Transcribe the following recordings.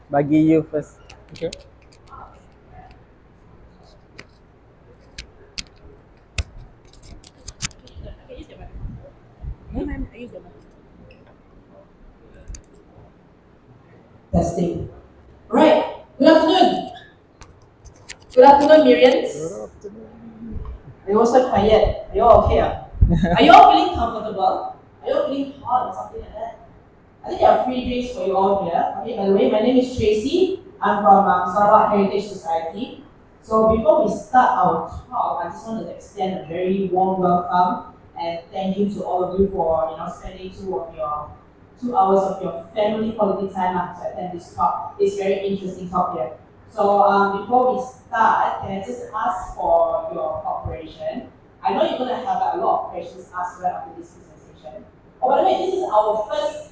Bagi you first. Okay. Testing. Right. Good afternoon. Good afternoon, Miriams. Good afternoon. Are you all so quiet? Are you all okay? Are you all feeling comfortable? Are you all feeling hot or something like that? I think there are free drinks for you all here. Okay, by the way, my name is Tracy. I'm from Sarawak Heritage Society. So before we start our talk, I just want to extend a very warm welcome and thank you to all of you for spending 2 hours of your family quality time to attend this talk. It's very interesting talk here. So before we start, can I just ask for your cooperation? I know you're going to have a lot of questions asked right after this presentation. Oh, by the way, this is our first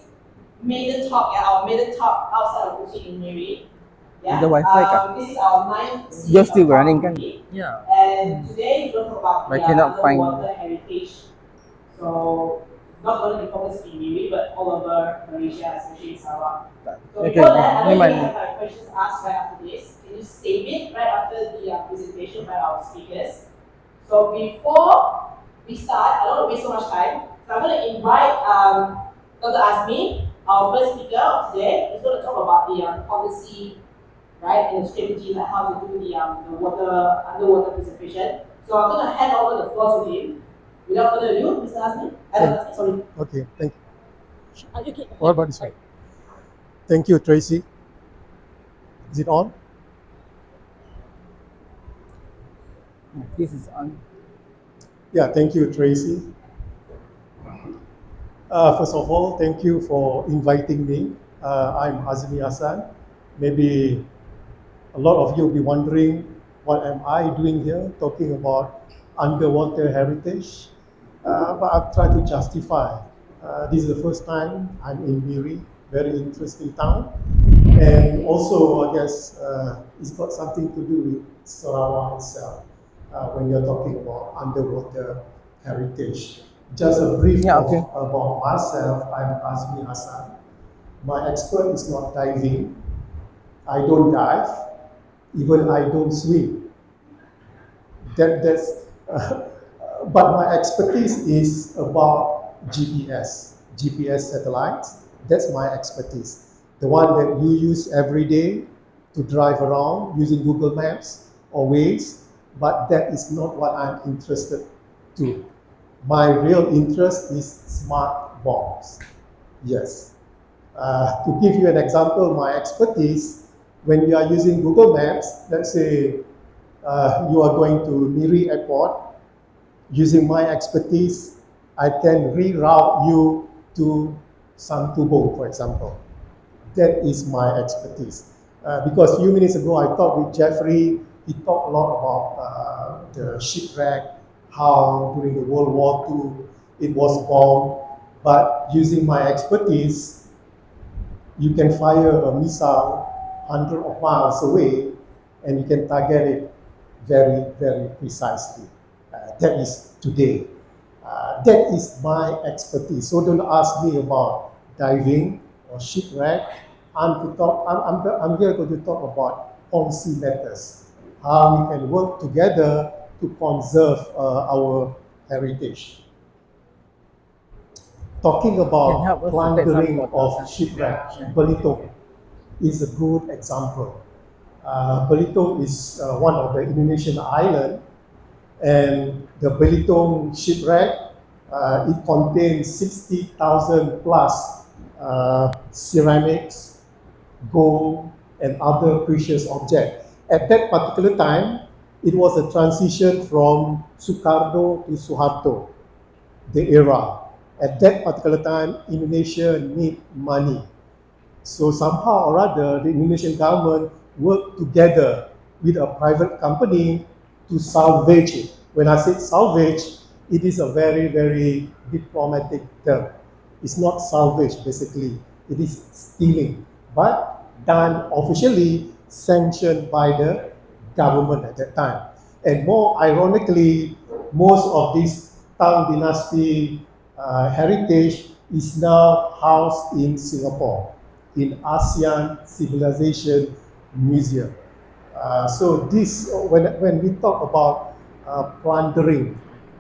maiden talk, our maiden talk outside of Kuching in Miri. Yeah. The Wi-Fi kah? This is our ninth You're series still of running Talk kan? Miri. Yeah. And today we're going to talk about I the cannot find. underwater heritage. So not going to be focused in Miri, but all over Malaysia, especially in Sarawak. So Okay, before that, I know Niman. you have questions asked right after this. Can you save it right after the presentation by our speakers? So before we start, I don't want to waste so much time. So I'm going to invite Dr. Azmi, our first speaker of today. He's going to talk about the policy, right, and the strategy, like how to do the underwater preservation. So I'm going to hand over the floor to him. Without further ado, Mr. Azmi. Sorry. Okay, thank you. What about this one? Thank you, Tracy. Is it on? This is on. Yeah, thank you, Tracy. First of all, thank you for inviting me. I'm Azmi Hassan. Maybe a lot of you will be wondering, what am I doing here talking about underwater heritage? But I've tried to justify. This is the first time I'm in Miri, very interesting town. And also, I guess it's got something to do with Sarawak itself when you're talking about underwater heritage. Just a brief Yeah, okay. about myself. I'm Azmi Hassan. My expert is not diving. I don't dive. Even I don't swim. But my expertise is about GPS satellites. That's my expertise. The one that you use every day to drive around using Google Maps or Waze, but that is not what I'm interested to. My real interest is smart bombs. Yes. To give you an example, my expertise, when you are using Google Maps, let's say you are going to Miri Airport, using my expertise, I can reroute you to Santubong, for example. That is my expertise. Because a few minutes ago, I talked with Jeffrey. He talked a lot about the shipwreck, how during the World War II it was bombed. But using my expertise, you can fire a missile hundreds of miles away and you can target it very, very precisely. That is today. That is my expertise. So don't ask me about diving or shipwreck. I'm here going to talk about policy matters, how we can work together to conserve our heritage. Talking about plundering of shipwreck, Belitung is a good example. Belitung is one of the Indonesian island, and the Belitung shipwreck, it contains 60,000 plus ceramics, gold, and other precious objects. At that particular time, it was a transition from Sukarno to Suharto, the era. At that particular time, Indonesia need money. So somehow or other, the Indonesian government worked together with a private company to salvage it. When I say salvage, it is a very, very diplomatic term. It's not salvage, basically. It is stealing, but done officially, sanctioned by the government at that time. And more ironically, most of this Tang Dynasty heritage is now housed in Singapore. in ASEAN Civilization Museum. So this, when we talk about plundering,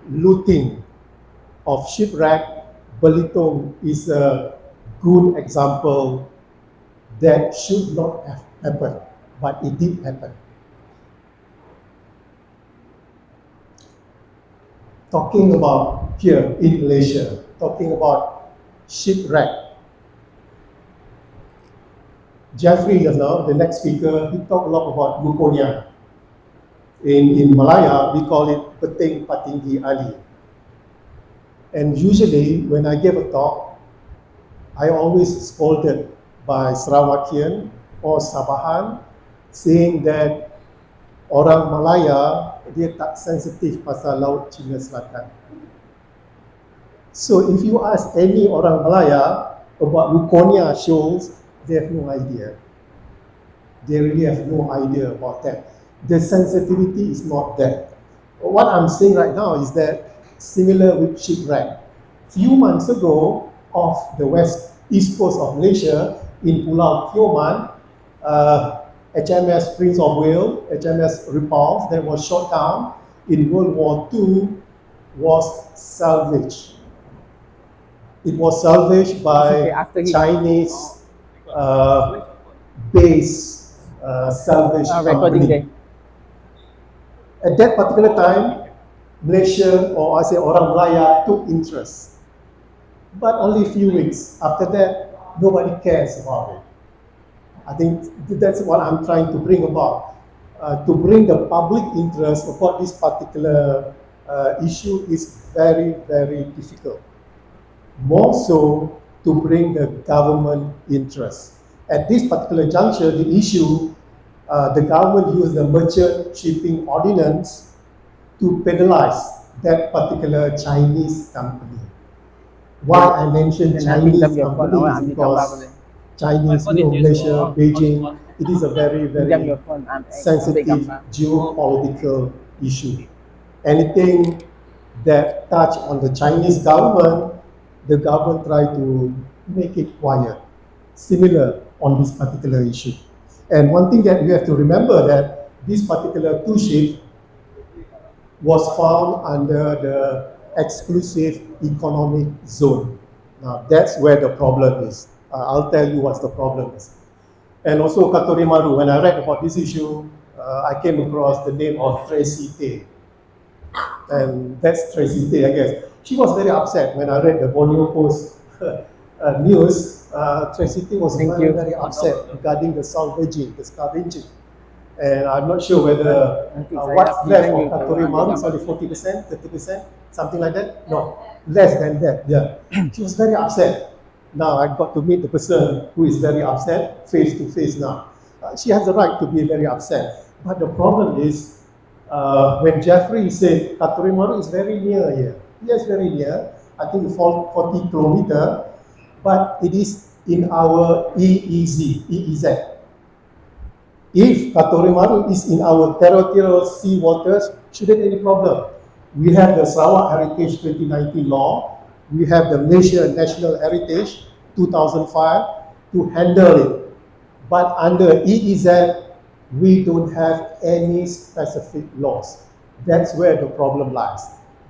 looting of shipwreck, Belitung is a good example that should not have happened, but it did happen. Talking about here in Malaysia, talking about shipwreck. Jeffrey just now, the next speaker, he talked a lot about Lukonia. In Malaya, we call it Peting Patinggi Ali. And usually, when I give a talk, I always scolded by Sarawakian or Sabahan, saying that orang Malaya dia tak sensitif pasal Laut Cina Selatan. So if you ask any orang Malaya about Lukonia shoals, they have no idea. They really have no idea about that. The sensitivity is not there. What I'm saying right now is that similar with shipwreck. Few months ago, off the east coast of Malaysia, in Pulau Tioman, HMS Prince of Wales, HMS Repulse, that was shot down in World War II, was salvaged. It was salvaged by Chinese base salvage company. At that particular time, Malaysia, or I say orang Malaya, took interest. But only a few weeks. After that, nobody cares about it. I think that's what I'm trying to bring about. To bring the public interest about this particular issue is very, very difficult. More so to bring the government interest. At this particular juncture, the issue, the government used the Merchant Shipping Ordinance to penalize that particular Chinese company. Why I mentioned Chinese company is because Chinese, Malaysia, Beijing, it is a very, very sensitive geopolitical issue. Anything that touch on the Chinese government, the government try to make it quiet. Similar on this particular issue. And one thing that you have to remember that this particular cruise ship was found under the exclusive economic zone. Now that's where the problem is. I'll tell you what the problem is. And also Katori Maru, when I read about this issue, I came across the name of Tracy Tay. And that's Tracy Tay, I guess. She was very upset when I read the Borneo Post news. Tracy Tay was very, very upset regarding the salvaging, the scavenging. And I'm not sure whether what's left of Katori Maru is only 40%, 30%, something like that. No, less than that, yeah. She was very upset. Now I got to meet the person who is very upset face to face now. She has the right to be very upset. But the problem is, when Jeffrey said Katori Maru is very near here. Yes, very near. I think 40 kilometers, but it is in our EEZ. If Katori Maru is in our territorial sea waters, shouldn't any problem. We have the Sarawak Heritage 2019 law. We have the Malaysia National Heritage 2005 to handle it. But under EEZ, we don't have any specific laws. That's where the problem lies.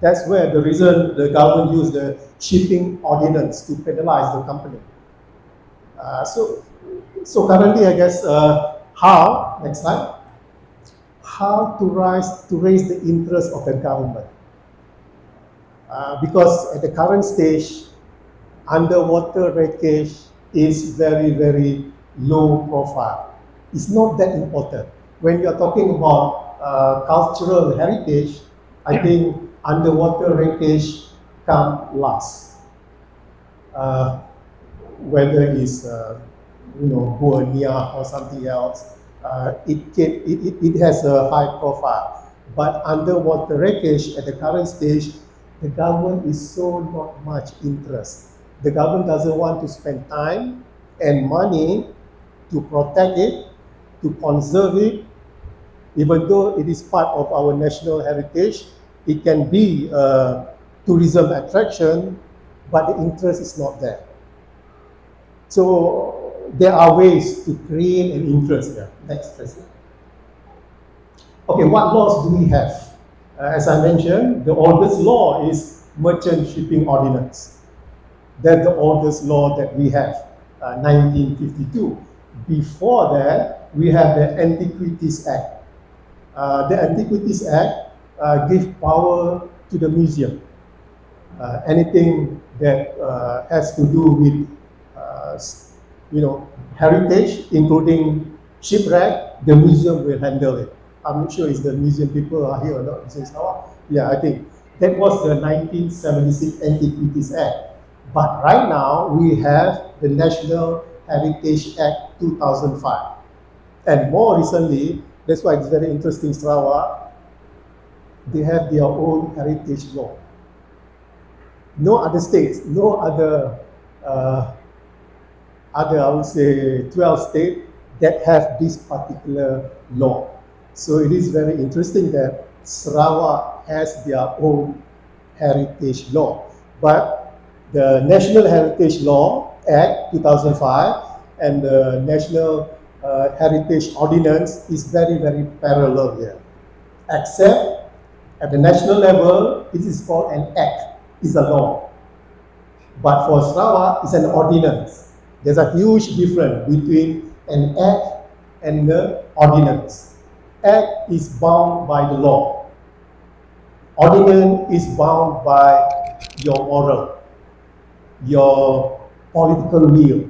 That's where the reason the government used the shipping ordinance to penalize the company. So currently, I guess, how, next slide, how to raise the interest of the government. Because at the current stage, underwater wreckage is very, very low profile. It's not that important. When you are talking about cultural heritage, I think underwater wreckage come last. Whether it's Borneo or something else, it has a high profile. But underwater wreckage at the current stage, the government is so not much interest. The government doesn't want to spend time and money to protect it, to conserve it, even though it is part of our national heritage. It can be a tourism attraction, but the interest is not there. So there are ways to create an interest there. Next, Tracy. Okay, what laws do we have? As I mentioned, the oldest law is Merchant Shipping Ordinance. That's the oldest law that we have, 1952. Before that, we have the Antiquities Act. The Antiquities Act gives power to the museum. Anything that has to do with, heritage, including shipwreck, the museum will handle it. I'm not sure if the museum people are here or not. In Sarawak. Yeah, I think that was the 1976 Antiquities Act. But right now, we have the National Heritage Act 2005. And more recently, that's why it's very interesting, Sarawak, they have their own heritage law. No other states, no other, I would say, 12 states that have this particular law. So it is very interesting that Sarawak has their own heritage law. But the National Heritage Law Act 2005 and the National Heritage Ordinance is very, very parallel here. Except at the national level, it is called an act, it's a law. But for Sarawak, it's an ordinance. There's a huge difference between an act and the ordinance. Act is bound by the law. Ordinance is bound by your moral, your political will.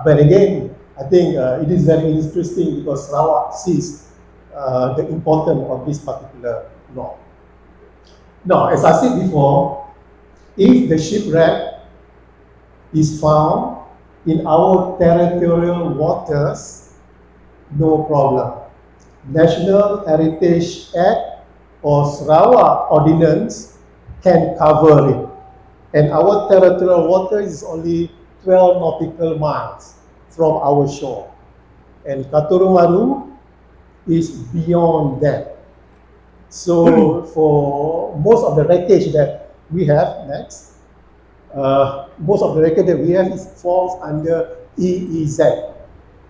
But again, I think it is very interesting because Sarawak sees the importance of this particular law. Now, as I said before, if the shipwreck is found in our territorial waters, no problem. National Heritage Act or Sarawak Ordinance can cover it. And our territorial water is only 12 nautical miles from our shore. And Katurumaru is beyond that. So for most of the wreckage that we have, most of the wreckage that we have falls under EEZ,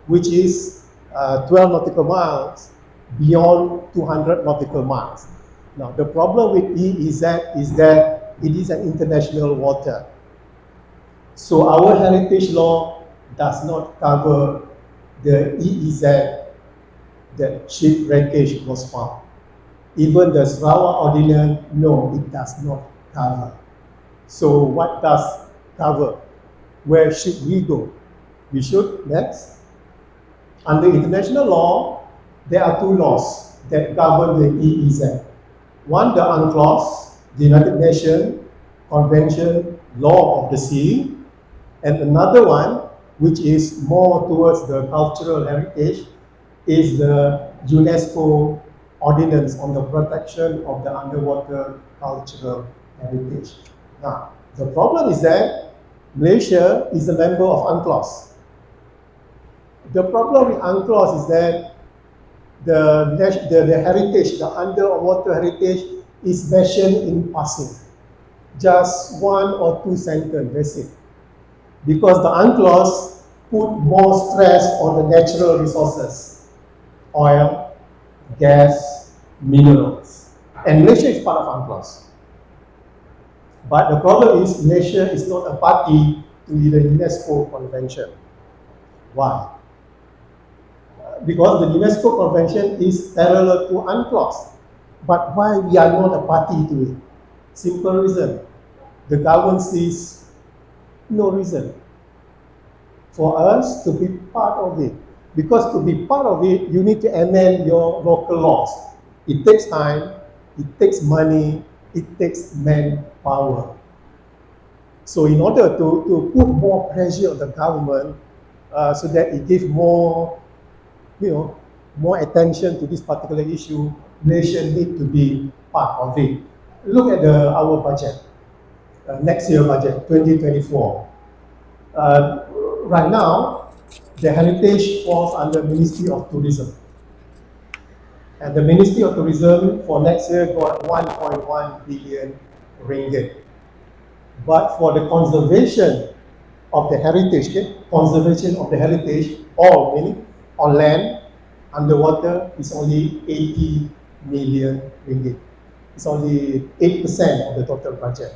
which is 12 nautical miles beyond 200 nautical miles. Now, the problem with EEZ is that it is an international water. So our heritage law does not cover the EEZ that ship wreckage was found. Even the Sarawak Ordinance, no, it does not cover. So what does cover? Where should we go? We should, next. Under international law, there are two laws that govern the EEZ. One, the UNCLOS, the United Nations Convention Law of the Sea, and another one, which is more towards the cultural heritage, is the UNESCO Ordinance on the Protection of the Underwater Cultural Heritage. Now, the problem is that Malaysia is a member of UNCLOS. The problem with UNCLOS is that the heritage, the underwater heritage, is mentioned in passing. Just one or two sentences, that's it. Because the UNCLOS put more stress on the natural resources, oil, gas, minerals. And Malaysia is part of UNCLOS. But the problem is Malaysia is not a party to the UNESCO Convention. Why? Because the UNESCO Convention is parallel to UNCLOS. But why we are not a party to it? Simple reason. The government sees no reason for us to be part of it. Because to be part of it, you need to amend your local laws. It takes time, it takes money, it takes manpower. So in order to put more pressure on the government so that it gives more, more attention to this particular issue, Malaysia need to be part of it. Look at our budget, next year budget, 2024. Right now, the heritage falls under Ministry of Tourism. And the Ministry of Tourism for next year got 1.1 billion ringgit. But for the conservation of the heritage, okay? Conservation of the heritage, all meaning on land, underwater, is only 80 million ringgit. It's only 8% of the total budget.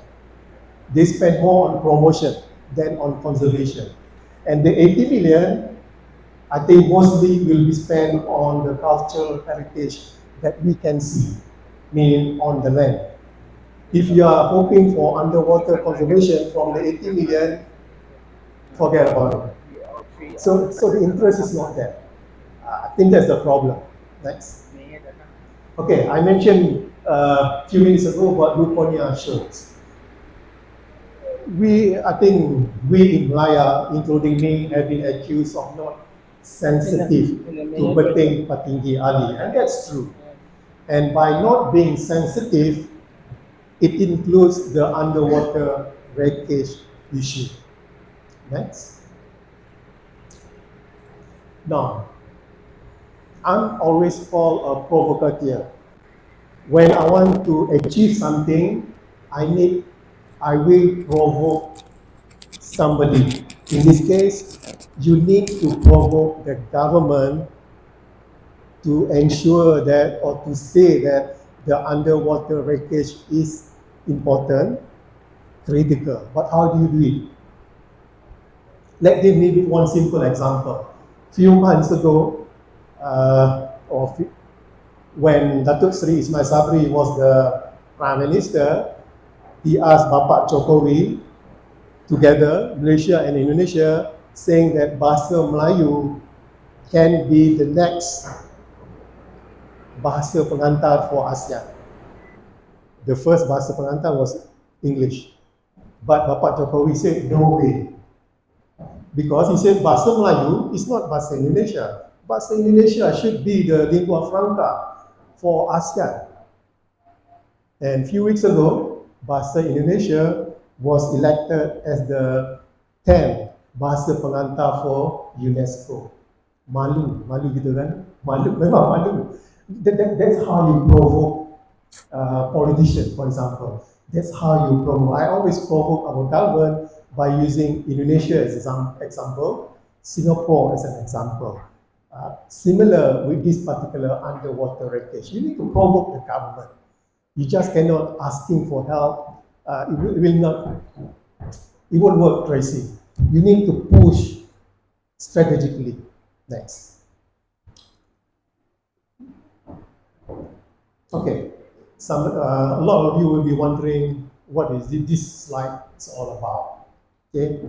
They spend more on promotion than on conservation. And the 80 million, I think mostly will be spent on the cultural heritage that we can see, meaning on the land. If you are hoping for underwater conservation from the 80 million, forget about it. So the interest is not there. I think that's the problem. Next. Okay, I mentioned a few minutes ago about Luponia shows. I think we in Malaya, including me, have been accused of not sensitive to Beting Patinggi Ali, and that's true. And by not being sensitive, it includes the underwater wreckage issue. Next. Now, I'm always called a provocateur. When I want to achieve something, I will provoke somebody. In this case, you need to provoke the government to ensure that, or to say that the underwater wreckage is important, critical. But how do you do it? Let me give you one simple example. Few months ago, when Datuk Sri Ismail Sabri was the Prime Minister, he asked Bapak Jokowi, together, Malaysia and Indonesia, saying that Bahasa Melayu can be the next Bahasa Pengantar for ASEAN. The first Bahasa Pengantar was English. But Bapak Jokowi said, no way. Because he said Bahasa Melayu is not Bahasa Indonesia. Bahasa Indonesia should be the lingua franca for ASEAN. And a few weeks ago, Bahasa Indonesia was elected as the 10th Bahasa Pengantar for UNESCO. Malu gitu kan? Memang malu. That's how you provoke politicians, for example. That's how you provoke. I always provoke our government by using Indonesia as an example, Singapore as an example. Similar with this particular underwater wreckage. You need to provoke the government. You just cannot asking for help. It won't work, Tracy. You need to push strategically. Next. Okay. A lot of you will be wondering what is this slide is all about. Okay.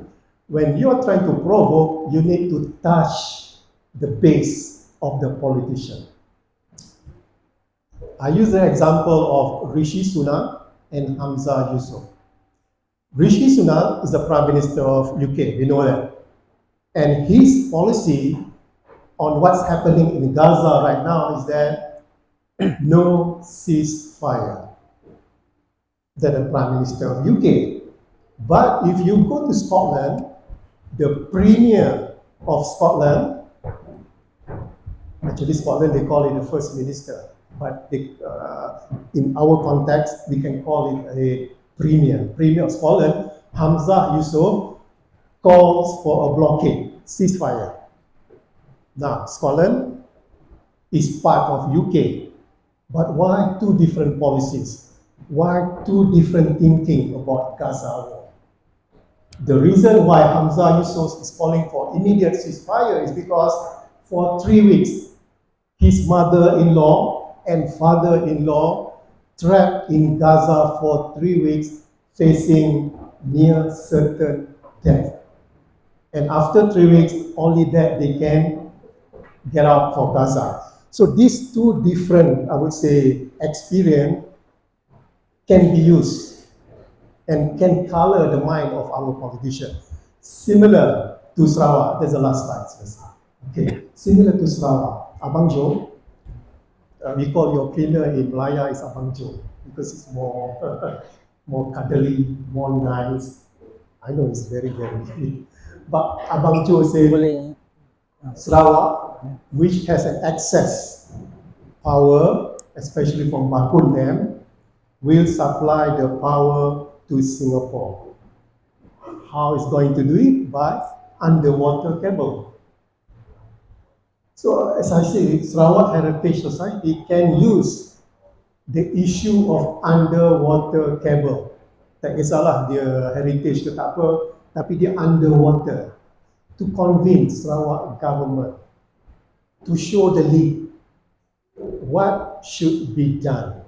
When you are trying to provoke, you need to touch the base of the politician. I use the example of Rishi Sunak and Hamza Yusuf. Rishi Sunak is the Prime Minister of UK, we know that. And his policy on what's happening in Gaza right now is that no ceasefire. That's the Prime Minister of UK. But if you go to Scotland, the Premier of Scotland, actually Scotland they call it the First Minister, but in our context we can call it a Premier. Premier of Scotland, Hamza Yusuf, calls for a blockade, ceasefire. Now, Scotland is part of UK, but why two different policies? Why two different thinking about Gaza war? The reason why Hamza Yusuf is calling for immediate ceasefire is because for 3 weeks, his mother-in-law and father-in-law trapped in Gaza for 3 weeks, facing near certain death. And after 3 weeks, only that they can get out for Gaza. So these two different, I would say, experience can be used and can color the mind of our politicians. Similar to Sarawak, there's the last slide. Okay, similar to Sarawak, Abang Jo, we call your cleaner in Malaya is Abang Jo because it's more more cuddly, more nice. I know it's very, very sweet. But Abang Jo said, Sarawak, which has an excess power, especially from Bakun Dam, will supply the power to Singapore. How it's going to do it? By underwater cable. So as I say, Sarawak Heritage Society can use the issue of underwater cable. Tak kisahlah dia heritage ke tak apa, tapi dia underwater, to convince Sarawak government to show the lead what should be done.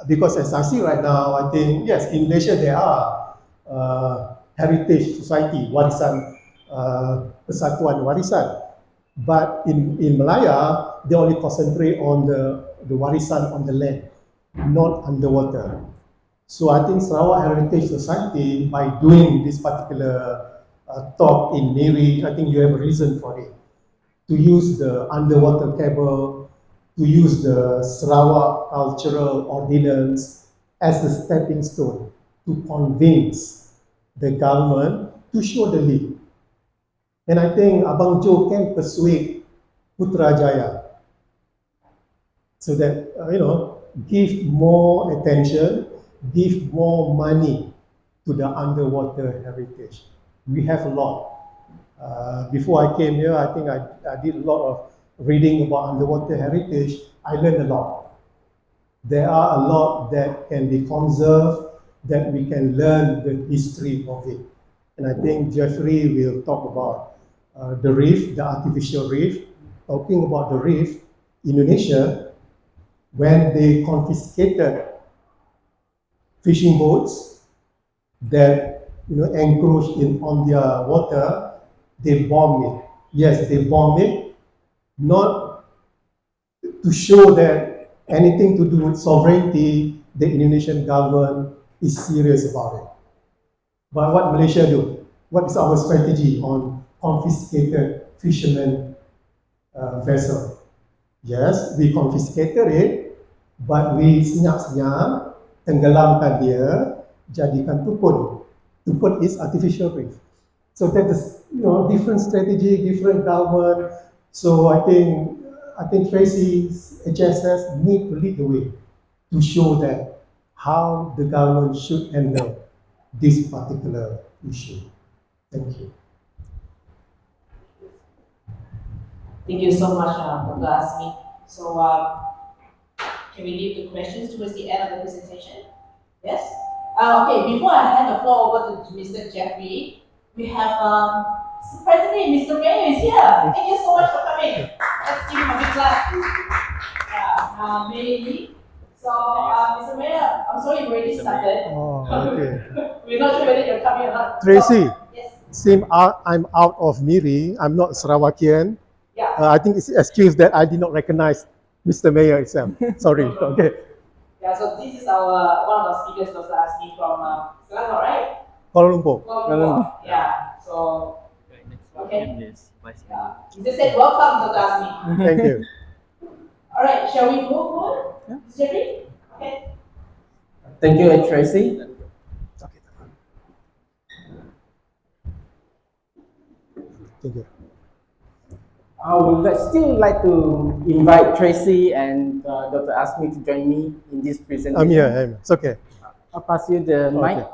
Because as I see right now, I think, yes, in Malaysia there are heritage society, warisan, persatuan warisan. But in Malaya, they only concentrate on the warisan on the land, not underwater. So I think Sarawak Heritage Society, by doing this particular talk in Miri, I think you have a reason for it. To use the underwater cable, to use the Sarawak Cultural Ordinance as the stepping stone to convince the government to show the lead. And I think Abang Jo can persuade Putrajaya so that, give more attention, give more money to the underwater heritage. We have a lot. Before I came here, I think I did a lot of reading about underwater heritage. I learned a lot. There are a lot that can be conserved, that we can learn the history of it. And I think Jeffrey will talk about the reef, the artificial reef. Talking about the reef, Indonesia, when they confiscated fishing boats that encroach on their water, they bomb it. Yes, they bomb it, not to show that anything to do with sovereignty, the Indonesian government is serious about it. But what Malaysia do? What is our strategy on confiscated fishermen vessel? Yes, we confiscated it, but we senyap-senyap, tenggelamkan dia, jadikan tupun. Tupun is artificial reef. So that is, different strategy, different government. So I think Tracy's HSS need to lead the way to show that how the government should handle this particular issue. Thank you. Thank you so much, Dr. Asmi. So, can we leave the questions towards the end of the presentation? Yes? Okay, before I hand the floor over to Mr. Jeffrey, we have President Mr. Mayor is here. Thank you so much for coming. Let's give him a big clap. Miri. So, Mr. Mayor, I'm sorry you already started. Oh, okay. We're not sure whether you're coming or not. Tracy, Yes. since I'm out of Miri, I'm not Sarawakian. Yeah. I think it's an excuse that I did not recognize Mr. Mayor itself. Sorry. Okay. Yeah, so this is our one of our speakers, Dr. Asmi from Selangor, right? Kuala Lumpur. Kuala Lumpur. Yeah. So, okay. Yeah. He just said, welcome, Dr. Asmi. Thank you. All right, shall we move on? Yeah. Jeffrey? Okay. Thank you, Tracy. Thank you. I would still like to invite Tracy and Dr. Asmi to join me in this presentation. I'm here. It's okay. I'll pass you the mic.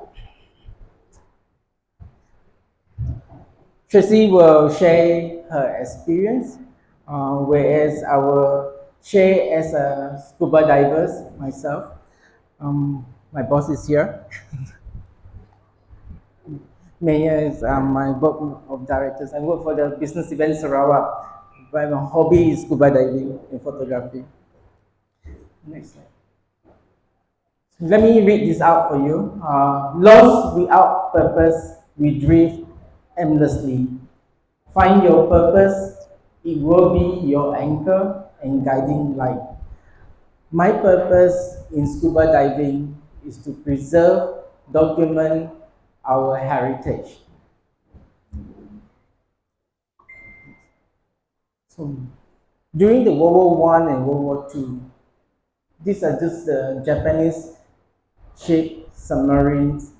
Tracy will share her experience, whereas I will share as a scuba diver myself. My boss is here. Mayor is my board of directors. I work for the Business Event Sarawak. But my hobby is scuba diving and photography. Next slide. Let me read this out for you. Lost without purpose, we drift aimlessly. Find your purpose, it will be your anchor and guiding light. My purpose in scuba diving is to preserve, document our heritage. So, during the World War I and World War II, these are just the Japanese ship submarines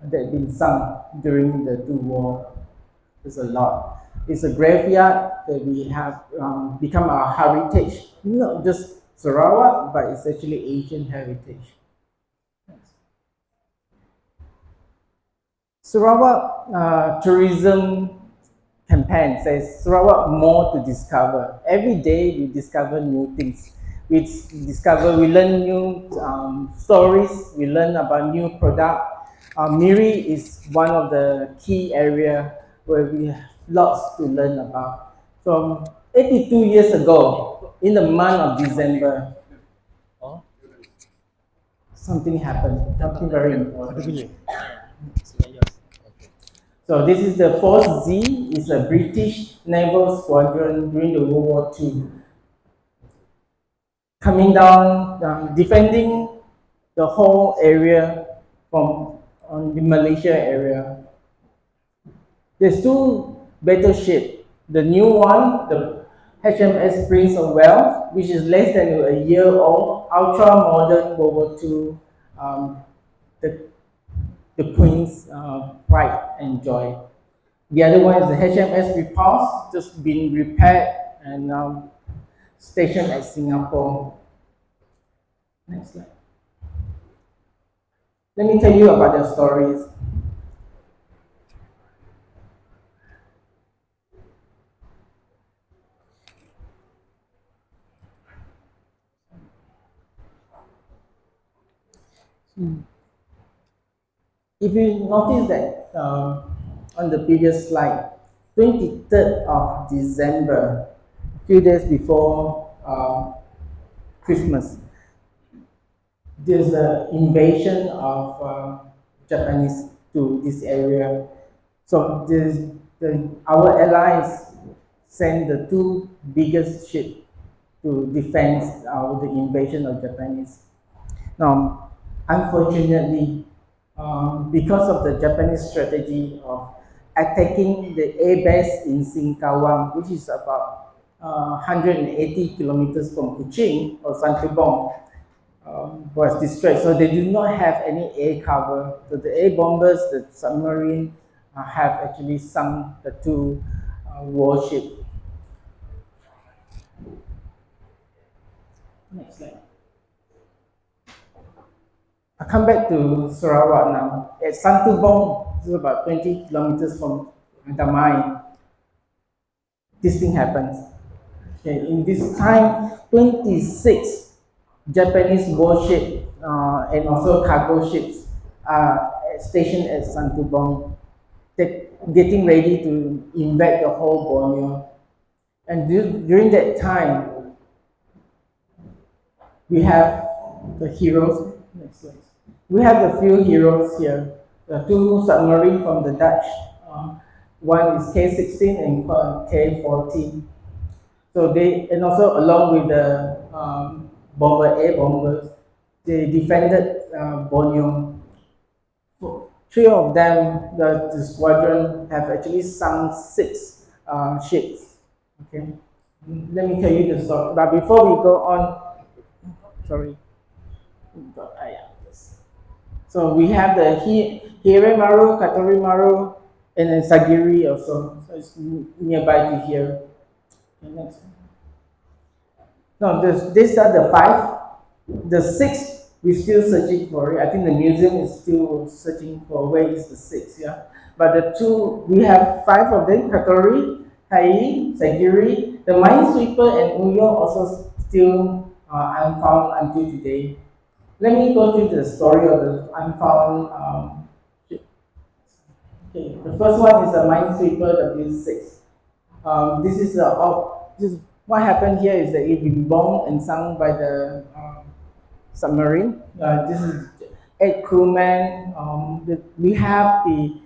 that have been sunk during the two wars. There's a lot. It's a graveyard that we have become our heritage, not just Sarawak, but it's actually Asian heritage. Sarawak tourism campaign says Sarawak more to discover. Every day we discover new things. We learn new stories, we learn about new product. Miri is one of the key area where we have lots to learn about. From 82 years ago, in the month of December, something happened, something very important. So this is the 4th Z, it's a British naval squadron during the World War II. Coming down, defending the whole area from on the Malaysia area. There's two battleships. The new one, the HMS Prince of Wales, which is less than a year old, ultra modern World War II, the, the Queen's pride and joy. The other one is the HMS Repulse, just been repaired and now stationed at Singapore. Next slide. Let me tell you about their stories. If you notice that on the previous slide, 23rd of December, a few days before Christmas, there's an invasion of Japanese to this area. So our allies sent the two biggest ships to defend the invasion of Japanese. Now, unfortunately, because of the Japanese strategy of attacking the air base in Singkawang, which is about 180 kilometers from Kuching or Santubong, was destroyed. So they do not have any air cover. So the air bombers, the submarine, have actually sunk the two warships. Next slide. I come back to Sarawak now. At Santubong, this is about 20 kilometers from Damai. This thing happens. Okay, in this time, 26 Japanese warships and also cargo ships are stationed at Santubong, getting ready to invade the whole Borneo. And during that time, we have the heroes. Next slide. We have a few heroes here. The two submarines from the Dutch. One is K-16 and K-14. So and also along with the air bombers, they defended Borneo. Three of them, the squadron, have actually sunk 6 ships. Okay, let me tell you the story. But before we go on, sorry. So we have the Hire Maru, Katori Maru, and then Sagiri also. So it's nearby to here. Okay, next. No, these are the 5. The 6th, we're still searching for it. I think the museum is still searching for where is the 6th, yeah. But the 2, we have 5 of them, Katori, Hai, Sagiri. The Minesweeper and Uyo also still unfound until today. Let me go through the story of the unfound ship. Okay, the first one is the Minesweeper W6. This is what happened here is that it been bombed and sunk by the submarine. This is 8 crewmen. We have the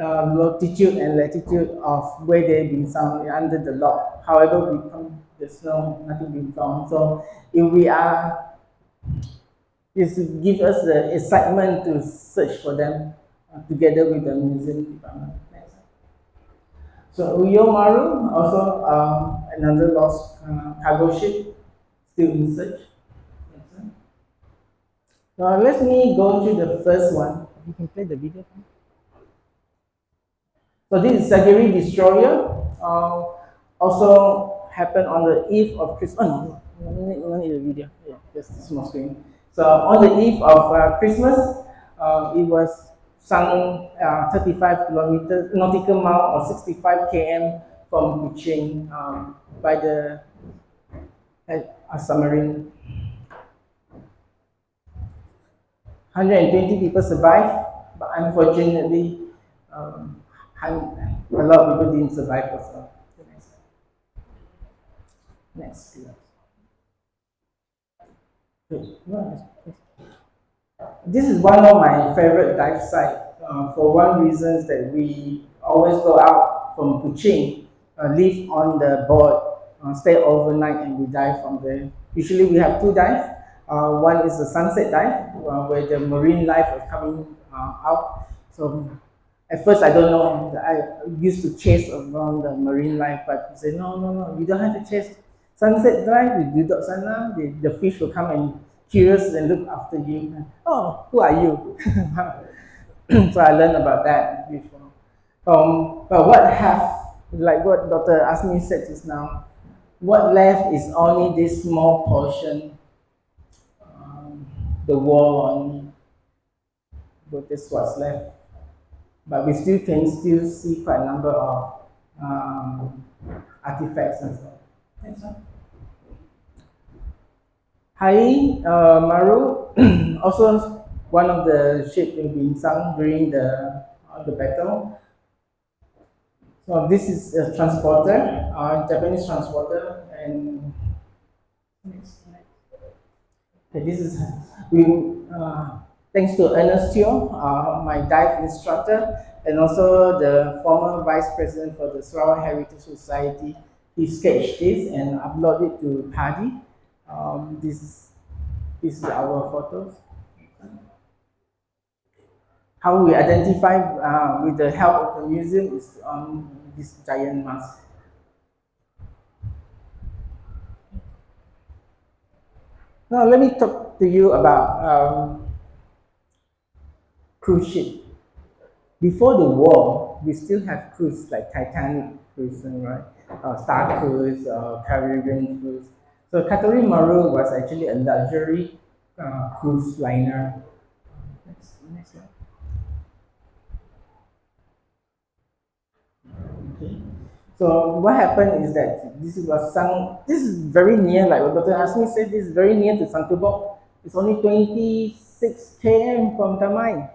longitude and latitude of where they've been sunk under the log. However, there's nothing been found. So if we are this gives us the excitement to search for them together with the museum department. Next. So Uyomaru, also another lost cargo ship, still in search. Now let me go to the first one. You can play the video. So this is Sagiri Destroyer. Also happened on the eve of Christmas. Oh, no need a video. Yeah, just a small screen. So on the eve of Christmas, it was some 35 kilometers nautical mile or 65 km from Kuching by the submarine. 120 people survived, but unfortunately, a lot of people didn't survive as well. Next slide. This is one of my favorite dive sites. For one reason is that we always go out from Kuching, live on the boat, stay overnight, and we dive from there. Usually we have two dives. One is the sunset dive, where the marine life is coming out. So at first I don't know. I used to chase around the marine life, but he said, no, you don't have to chase. Sunset dive, you duduk sana, the fish will come and curious and look after you. Oh, who are you? So I learned about that before. But like what Dr. Asmi said just now, what left is only this small portion, the wall only. But that's what's left. But we still can see quite a number of artifacts and so on. Next one. Hai Maru, also one of the ships in been sunk during the battle. So this is a transporter, Japanese transporter, and okay, this is thanks to Ernest Teo, my dive instructor, and also the former vice president for the Sarawak Heritage Society. He sketched this and uploaded it to PADI. This is our photos. How we identify with the help of the museum is on this giant mask. Now let me talk to you about cruise ship. Before the war, we still have cruise like Titanic cruise, right? Star Cruise, Caribbean cruise. So Katori Maru was actually a luxury cruise liner. Next slide. Okay. So what happened is that this was sunk. This is very near, like what Dr. Asmi said. This is very near to Santubok. It's only 26 km from Tamai.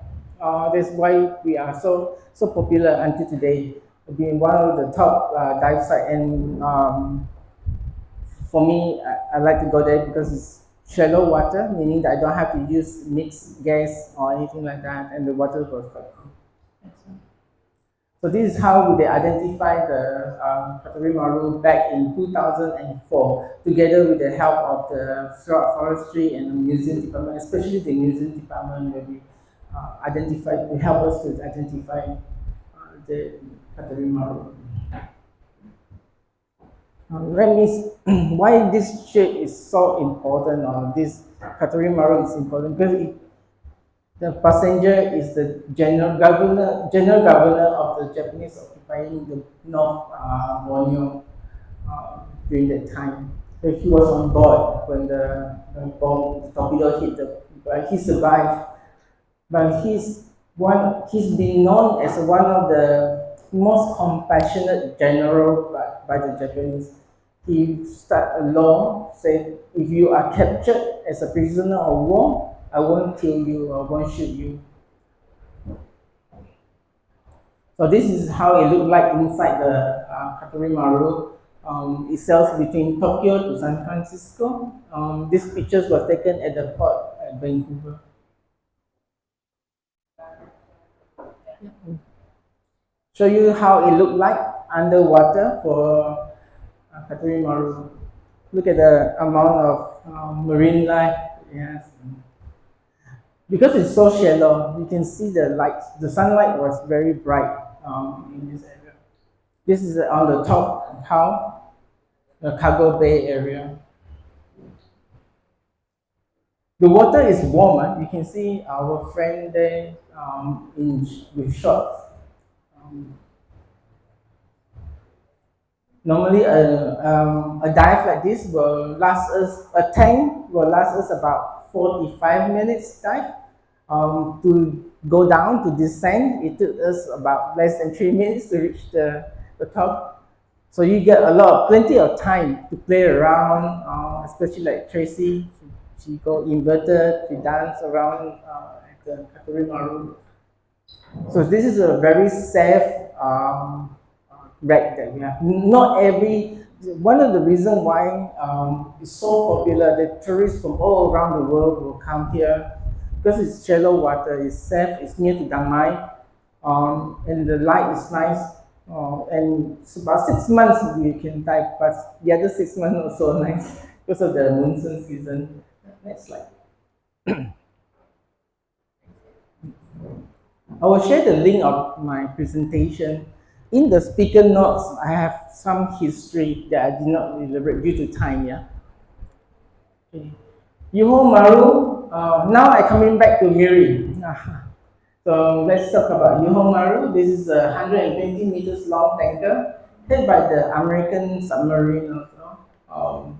That's why we are so popular until today, being one of the top dive sites. And for me, I like to go there because it's shallow water, meaning that I don't have to use mixed gas or anything like that, and the water was quite cool. So this is how they identified the Katori Maru back in 2004, together with the help of the Sarawak Forestry and the Museum Department, especially the Museum Department, where we identified to help us to identify the Katori Maru. Why this shape is so important, or this Katori Maru is important, because the passenger is the general governor of the Japanese occupying the North Borneo during that time. So he was on board when the torpedo hit he survived. But he's been known as one of the most compassionate general by the Japanese. He started a law, said if you are captured as a prisoner of war, I won't kill you or won't shoot you. So this is how it looked like inside the Katori Maru. It sails between Tokyo to San Francisco. These pictures were taken at the port at Vancouver. Show you how it looked like underwater for Katori Maru. Look at the amount of marine life. Yes. Because it's so shallow, you can see the lights. The sunlight was very bright in this area. This is on the top hull, the cargo bay area. The water is warmer. You can see our friend there with shorts. Normally, a dive like this will last us, a tank will last us about 45 minutes dive. To go down, to descend, it took us about less than 3 minutes to reach the top. So you get plenty of time to play around, especially like Tracy. She go inverted, she dance around at the Kakuri Maru. So this is a very safe wreck that we have. Not every one of the reasons why it's so popular that tourists from all around the world will come here because it's shallow water, it's safe, it's near to Damai, and the light is nice. And it's about 6 months we can dive, but the other 6 months not so nice because of the monsoon season. Next slide. I will share the link of my presentation. In the speaker notes, I have some history that I did not elaborate due to time. Yeah. Okay. Yuho Maru. Now I coming back to Miri. So let's talk about Yuho Maru. This is a 120 meters long tanker held by the American submarine also.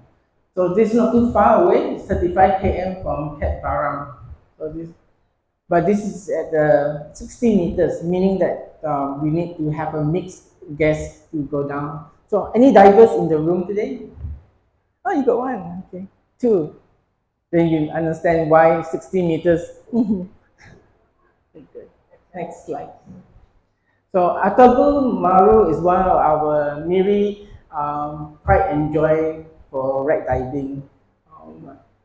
So this is not too far away. It's 35 km from Cape Barram. But this is at 60 meters, meaning that we need to have a mixed gas to go down. So any divers in the room today? Oh, you got one. Okay, two. Then you understand why 60 meters. Okay. Next slide. So Atabu Maru is one of our Miri pride and joy for wreck diving.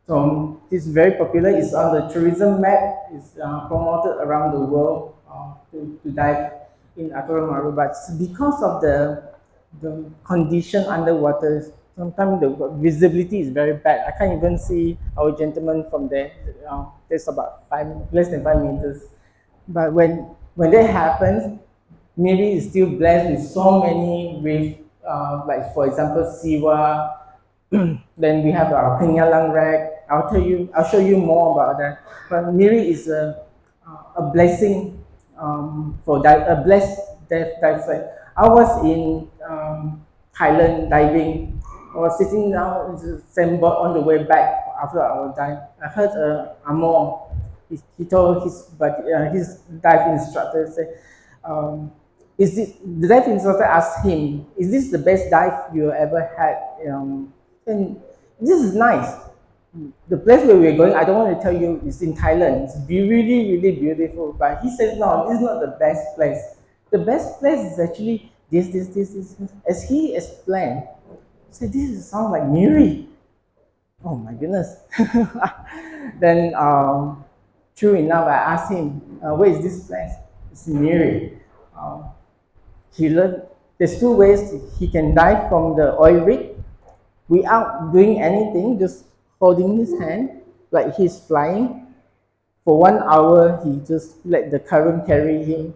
So this is very popular. It's on the tourism map. It's promoted around the world to dive in Atabu Maru. But because of the condition underwater, sometimes the visibility is very bad. I can't even see our gentleman from there. There's about less than 5 meters. But when that happens, Miri is still blessed with so many reef, like for example, Siwa. Then we have our Penyalang wreck. I'll show you more about that. But Miri is a blessing a blessed dive site. I was in Thailand diving. I was sitting down in the same boat on the way back after our dive. I heard Amor. He told his dive instructor, say, the dive instructor asked him, "Is this the best dive you ever had?" And this is nice. The place where we're going, I don't want to tell you, it's in Thailand. It's really, really beautiful. But he said, no, this is not the best place. The best place is actually this. As he explained, I said, this sounds like Miri. Oh my goodness. Then, true enough, I asked him, where is this place? It's Miri. He learned, there's two ways he can dive from the oil rig without doing anything, just holding his hand like he's flying. For 1 hour, he just let the current carry him.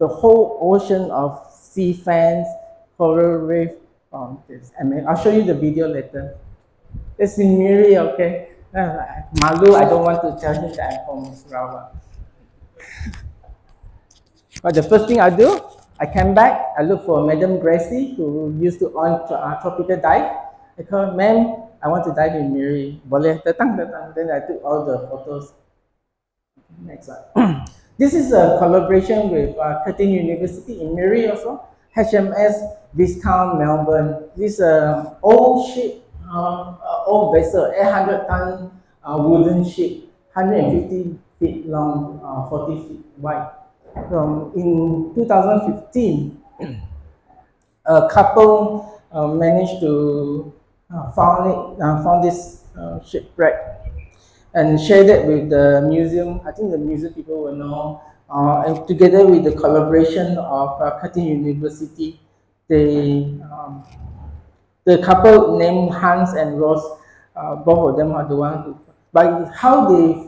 The whole ocean of sea fans, coral reef. I'll show you the video later. It's in Miri, okay? Malu, I don't want to tell him that I'm from Sarawak. But the first thing I do, I came back, I look for Madam Gracie, who used to own Tropical Dive. I called, ma'am, I want to dive in Miri. Boleh, datang. Then I took all the photos. Next slide. This is a collaboration with Curtin University in Miri also. HMS Viscount Melbourne. This old ship, old vessel, 800-ton wooden ship, 150 feet long, 40 feet wide. In 2015, a couple managed to found this shipwreck and shared it with the museum. I think the museum people will know. And together with the collaboration of Curtin University, the couple named Hans and Ross, both of them are the ones who. But how they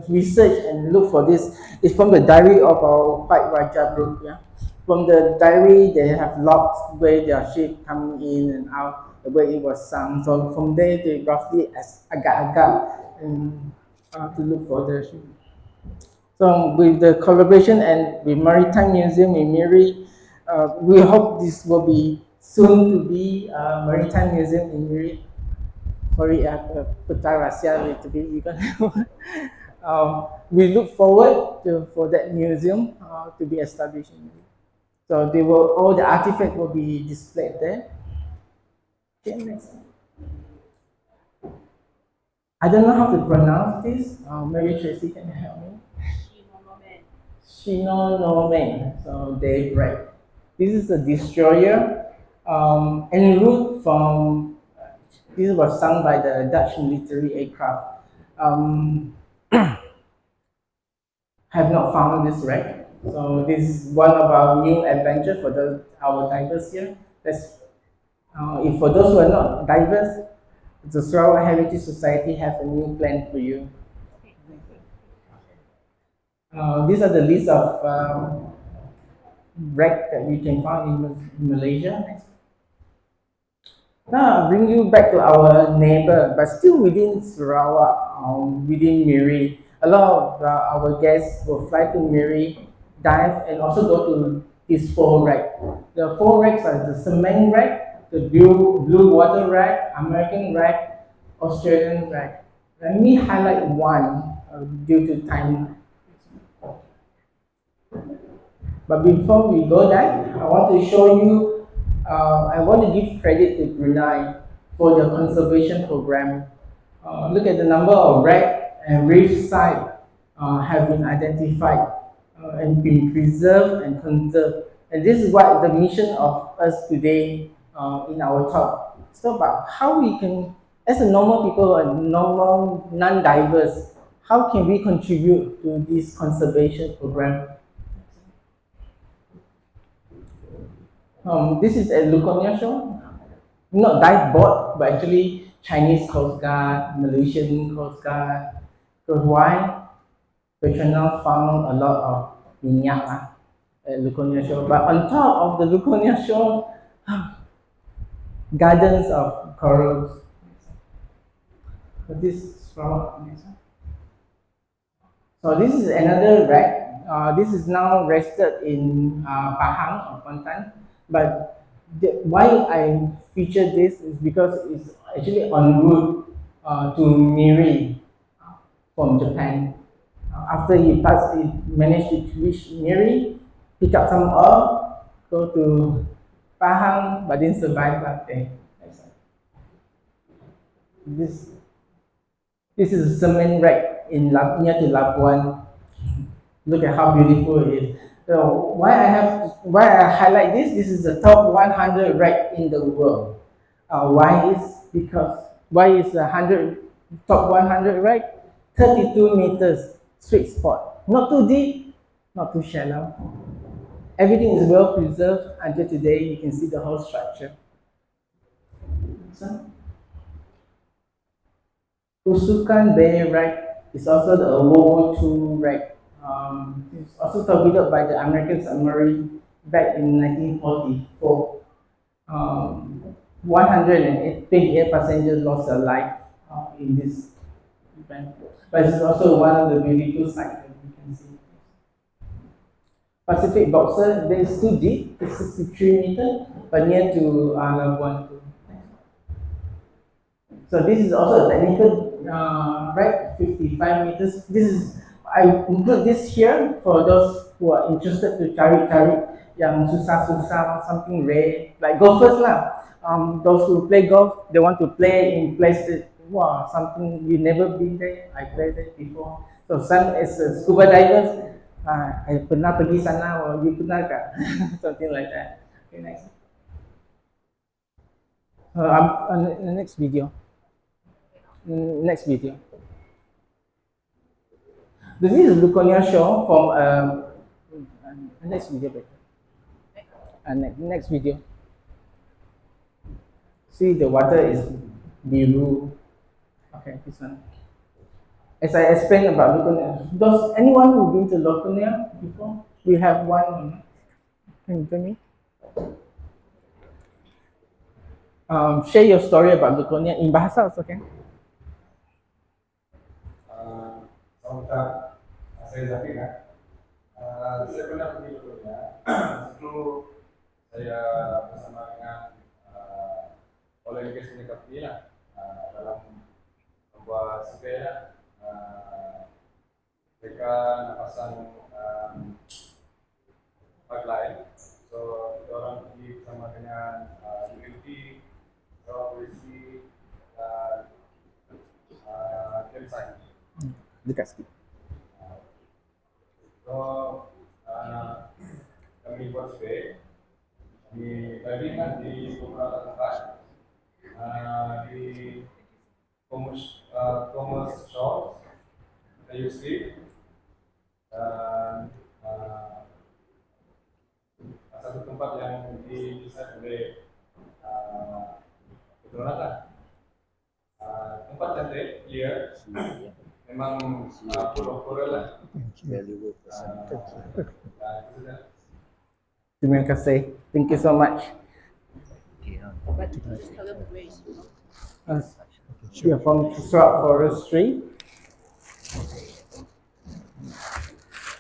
research and look for this is from the diary of our White Raja group. Yeah, from the diary they have logs where their ship coming in and out, the way it was sunk. So from there they roughly agak-agak to look for the ship. So with the collaboration and with Maritime Museum in Miri, we hope this will be soon to be a Maritime Museum in Miri. Sorry, put Russia a little bit. we look forward for that museum to be established. So all the artifacts will be displayed there. Okay, next. I don't know how to pronounce this. Maybe Tracy can help me. Shinonome. So daybreak. This is a destroyer en route from. This was sunk by the Dutch military aircraft. Have not found this wreck. So this is one of our new adventure for our divers here. If for those who are not divers, the Sarawak Heritage Society has a new plan for you. These are the list of wreck that we can find in Malaysia. Now I'll bring you back to our neighbor, but still within Sarawak, within Miri. A lot of our guests will fly to Miri, dive, and also go to these 4 wrecks. The 4 wrecks are the cement wreck, the blue water wreck, American wreck, Australian wreck. Let me highlight one due to time. But before we go there, I want to show you, I want to give credit to Brunei for the conservation program. Look at the number of wreck and reef sites have been identified and been preserved and conserved. And this is what the mission of us today in our talk. So about how we can, as a normal people and normal non-divers, how can we contribute to this conservation program? This is a Luconia show, not dive boat, but actually Chinese Coast Guard, Malaysian Coast Guard. Because why? Petronas found a lot of minyak at Luconia show. But on top of the Luconia show, gardens of corals. So this is from. So this is another wreck. This is now rested in Pahang or Kuantan. But why I featured this is because it's actually en route to Miri from Japan. After he managed to reach Miri, pick up some oil, go to Pahang, but didn't survive that day. This is a cement wreck near to Labuan. Look at how beautiful it is. So why I highlight this? This is the top 100 wreck in the world. Why is the top 100 wreck? 32 meters sweet spot. Not too deep, not too shallow. Everything is well preserved until today. You can see the whole structure. Usukan Bay wreck is also the World War II wreck. It's also torpedoed by the American submarine back in 1944. 128 passengers lost their life in this event. But it's also one of the beautiful sights that you can see. Pacific Boxer, there is too deep, it's 63 meters, but near to Labuan. So this is also a technical wreck, 55 meters. I include this here for those who are interested to tarik-tarik yang susah-susah, something rare, like golfers lah. Those who play golf, they want to play in places, something you never been there. I played there before. So some as scuba divers, I pernah pergi sana, or you pernah kah? Something like that. Okay, next. On the next video. Next video. This is Luconia show from next video better. Next video. See, the water is blue. Okay, this one. As I explained about Luconia, does anyone who been to Luconia before? We have one. Can you tell me? Share your story about Luconia in bahasa, okay? Saudara saya Zaki kan, saya pernah pergi dulunya. Itu saya bersama dengan organisasi Kapila dalam membuat survei mereka nak pasang pipeline. So kita orang pergi bersama dengan utility, polisi dan campsite. Dekat sikit. So kami buat survey, kami diving kan di beberapa tempat, di commerce shops, kayu street, dan satu tempat yang di-design oleh keturunan lah. Tempat cantik, clear, memang full of coral lah. Terima kasih. Thank you so much. We are from Sarawak Forestry.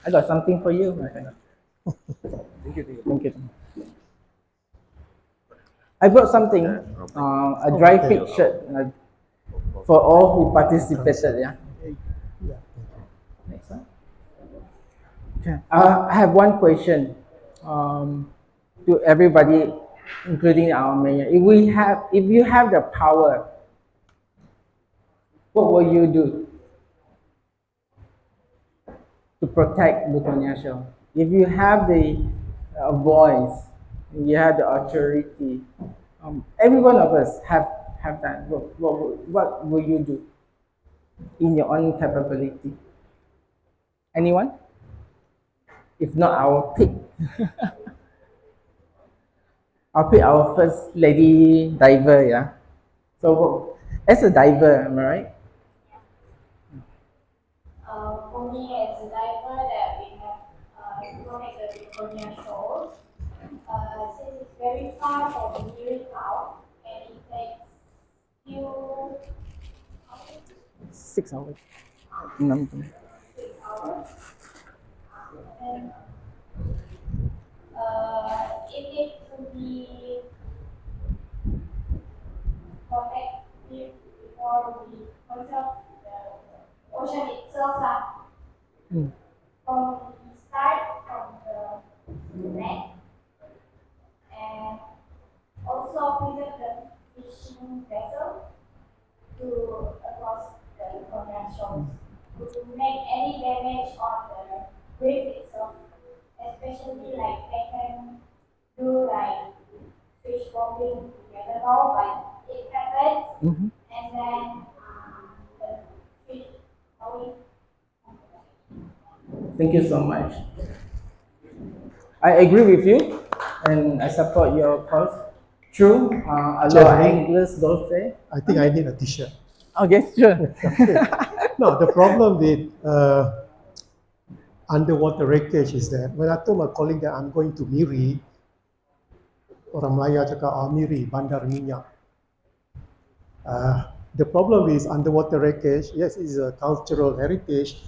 I got something for you, my friend. Thank you. Thank you. I brought something, a dry fit shirt for all who participated. Yeah. Next one. Okay. I have one question to everybody, including our mayor. If you have the power, what will you do to protect Lukonia Show? If you have the voice, you have the authority, every one of us have that. What will you do in your own capability? Anyone? If not, I will pick. I'll pick our first lady diver, yeah? So, as a diver, am I right? For me, as a diver, that we have connect the Victoria Shoals. Since it's very far from Miri town, and it takes few 6 hours. 6 hours. And it needs to be connected before we consult the ocean itself. From the start from the neck, and also preserve the fishing vessel to across the Victoria Shoals to make any damage on the reef itself, especially like they can do like fish bombing together now, but it happens and then the fish always. Thank you so much. I agree with you, and I support your cause. True, a lot of anglers go there. I think I need a t-shirt. Okay, sure. No, the problem with underwater wreckage is that when I told my colleague that I'm going to Miri, orang Melayu cakap, Miri, bandar minyak. The problem is underwater wreckage, yes, it's a cultural heritage,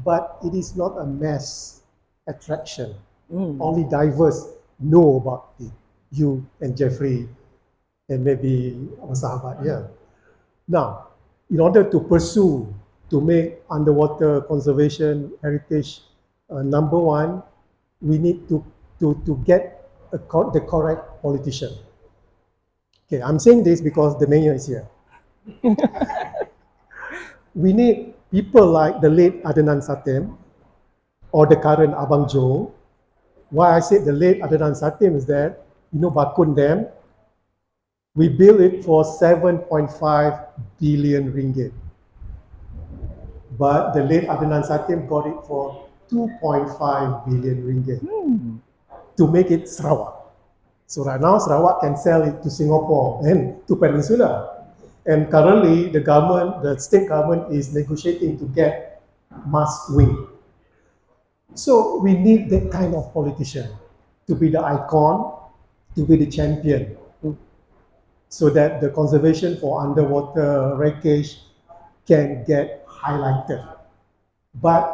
but it is not a mass attraction. Only divers know about it. You and Jeffrey and maybe our sahabat, yeah. Now, in order to pursue, to make underwater conservation heritage number one, we need to get the correct politician. Okay, I'm saying this because the mayor is here. We need people like the late Adnan Satem or the current Abang Joe. Why I said the late Adnan Satem is that, Bakun Dam, we built it for 7.5 billion ringgit. But the late Adnan Satem got it for 2.5 billion ringgit to make it Sarawak. So right now Sarawak can sell it to Singapore and to Peninsula. And currently the government, the state government is negotiating to get Mast Wing. So we need that kind of politician to be the icon, to be the champion, so that the conservation for underwater wreckage can get highlighted. But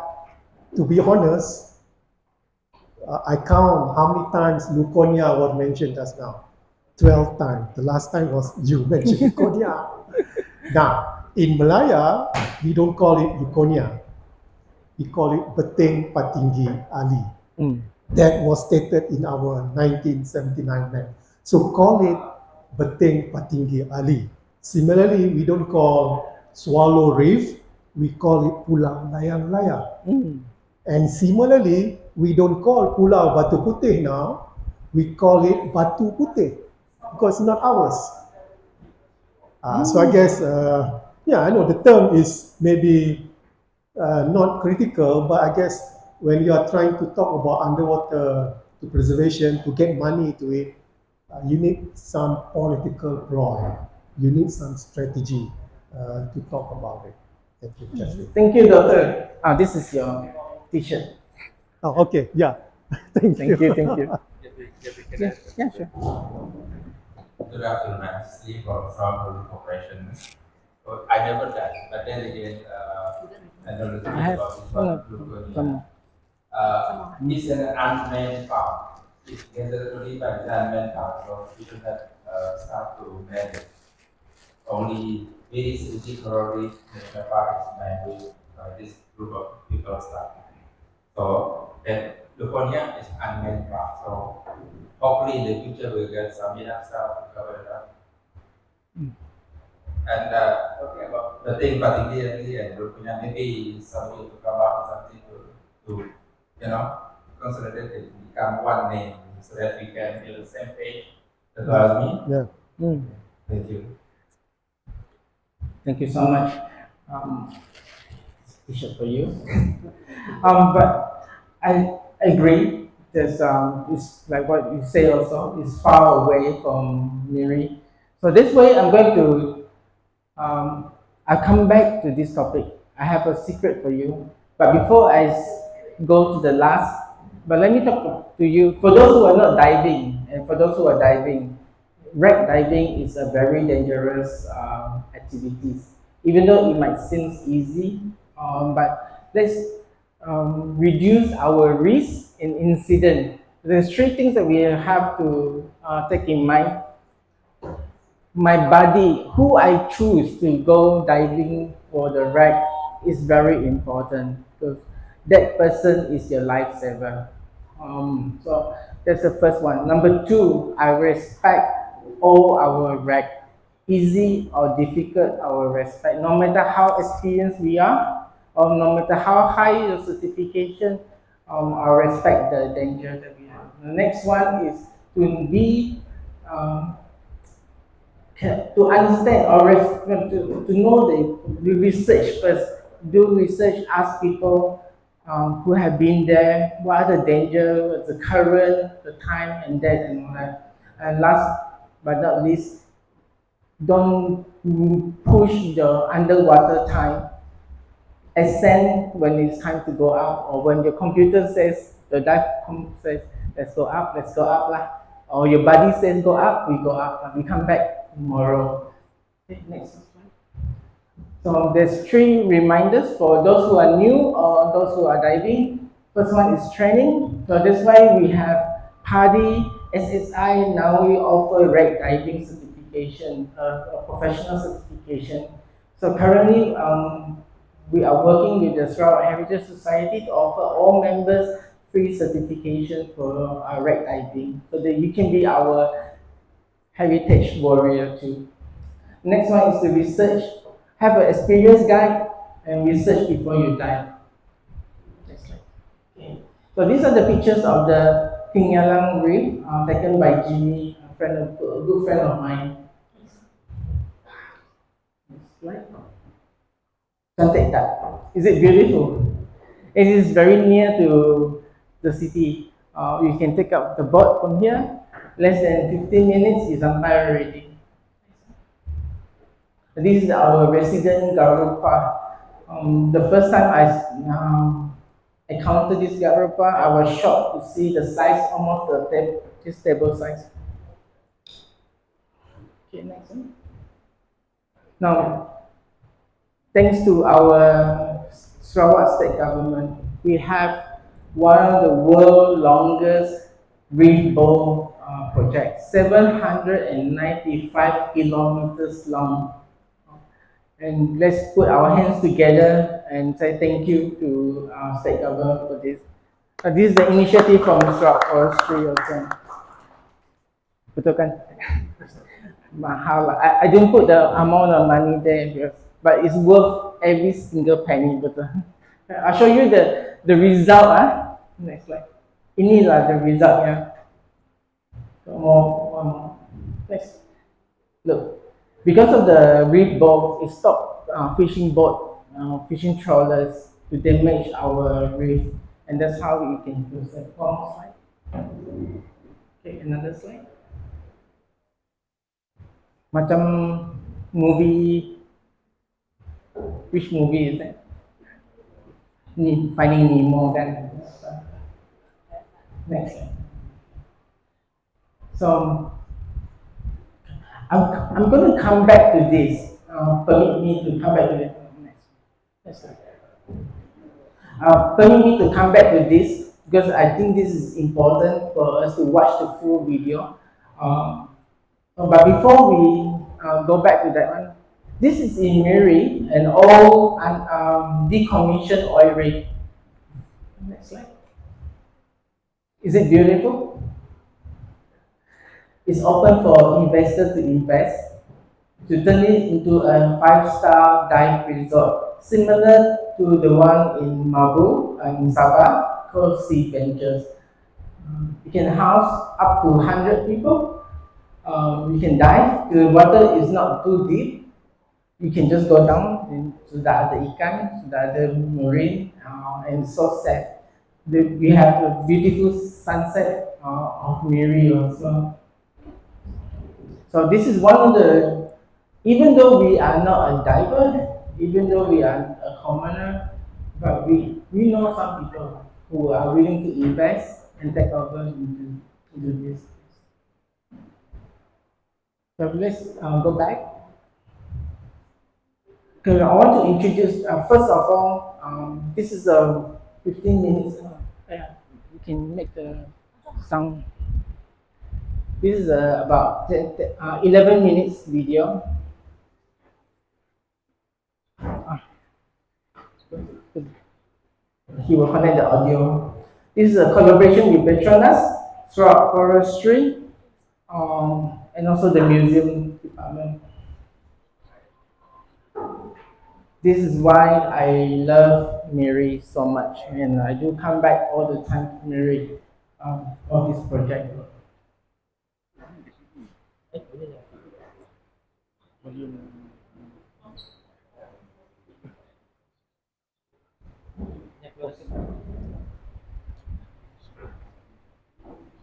to be honest, I count how many times Lukonia was mentioned just now. 12 times. The last time was you mentioned Lukonia. Now, in Malaya, we don't call it Lukonia. we call it Beting Patinggi Ali. Mm. That was stated in our 1979 map. So call it Beting Patinggi Ali. Similarly, we don't call Swallow Reef, we call it Pulau Layang-Layang. Mm. And similarly, we don't call Pulau Batu Putih now, we call it Batu Putih because it's not ours. So I guess, yeah, I know the term is maybe not critical, but I guess when you are trying to talk about underwater to preservation, to get money to it, you need some political ploy. You need some strategy to talk about it. Thank you, Jeffrey. Thank you, Doctor. This is your T-shirt. Oh, okay, yeah. Thank you. Thank you. Yeah, yeah, sure. Good afternoon, I'm Steve from Sarawak Corporation. So I never done, but then again, I know a little I bit have about this one. some. It's an unmanned farm. It's generally by the unmanned farm, so we should have start to manage it. Only very specifically national park is managed by this group of people staff. So that the Luconia is unmanned farm. So hopefully in the future we'll get some enough staff to cover it up. And talking about the thing particularly and Luconia, maybe somebody to come up with something to you know consolidate it, become one name so that we can be on the same page. That's what I mean. Yeah. Mm. Thank you. Thank you so much. T-shirt for you. But I agree. It's like what you say also. It's far away from Miri. So this way, I'm going to. I come back to this topic. I have a secret for you. But before I go to the last, but let me talk to you. For those who are not diving, and for those who are diving, wreck diving is a very dangerous activities. Even though it might seem easy, but let's reduce our risk in incident. There's three things that we have to take in mind. My body, who I choose to go diving for the wreck, is very important because that person is your lifesaver. So that's the first one. Number two, I respect all our wreck, easy or difficult, our respect. No matter how experienced we are, or no matter how high your certification, I respect the danger that we have. The next one is to be to understand or to know the research first. Do research, ask people who have been there, what are the danger, the current, the time, and that and all that. And last but not least, don't push the underwater time. Ascend when it's time to go up, or when your computer says, the dive says, let's go up lah. Or your body says go up, we go up, we come back tomorrow. Okay, next slide. So there's three reminders for those who are new or those who are diving. First one is training. So that's why we have PADI, SSI, now we offer wreck diving certification, a professional certification. So currently, we are working with the Sarawak Heritage Society to offer all members free certification for wreck diving, so that you can be our heritage warrior too. Next one is the research. Have an experienced guide and research before you dive. Next slide. Okay. So these are the pictures of the Tingyalang Reef taken by Jimmy, a good friend of mine. Next slide. Cantik tak? Is it beautiful? It is very near to the city. You can take up the boat from here. Less than 15 minutes, you sampai already. This is our resident garupa. The first time I encountered this garupa, I was shocked to see the size, almost this table size. Okay, next one. Now, thanks to our Sarawak state government, we have one of the world's longest reef bow project, 795 kilometers long. And let's put our hands together and say thank you to our state government for this. This is the initiative from Sarawak Forestry also. Betul kan? Mahal lah. I don't put the amount of money there, but it's worth every single penny. Betul. I'll show you the result. Next slide. Inilah the resultnya. One more. Next. Look, because of the reef boat, it stopped fishing trawlers to damage our reef, and that's how we can use it. One more slide. Okay, another slide. Macam movie, which movie is that? Finding Nemo kan? Next. So I'm going to come back to this. Permit me to come back to this. Next. Permit me to come back to this because I think this is important for us to watch the full video. But before we go back to that one, this is in Miri, an old decommissioned oil rig. Next slide. Is it beautiful? It's open for investors to invest, to turn it into a 5-star dive resort, similar to the one in Mabu in Sabah, called Sea Ventures. It can house up to 100 people. You can dive. The water is not too deep. You can just go down and sudah ada ikan, sudah ada marine, and so sad. We have a beautiful sunset of Miri also. So this is one of the, even though we are not a diver, even though we are a commoner, but we know some people who are willing to invest and take over into this. So let's go back. Okay, I want to introduce, first of all, this is a 15 minutes, yeah, you can make the sound. This is about 11 minutes video. He will connect the audio. This is a collaboration with Petronas, Sarawak Forestry, and also the museum department. This is why I love Miri so much, and I do come back all the time to Miri for this project.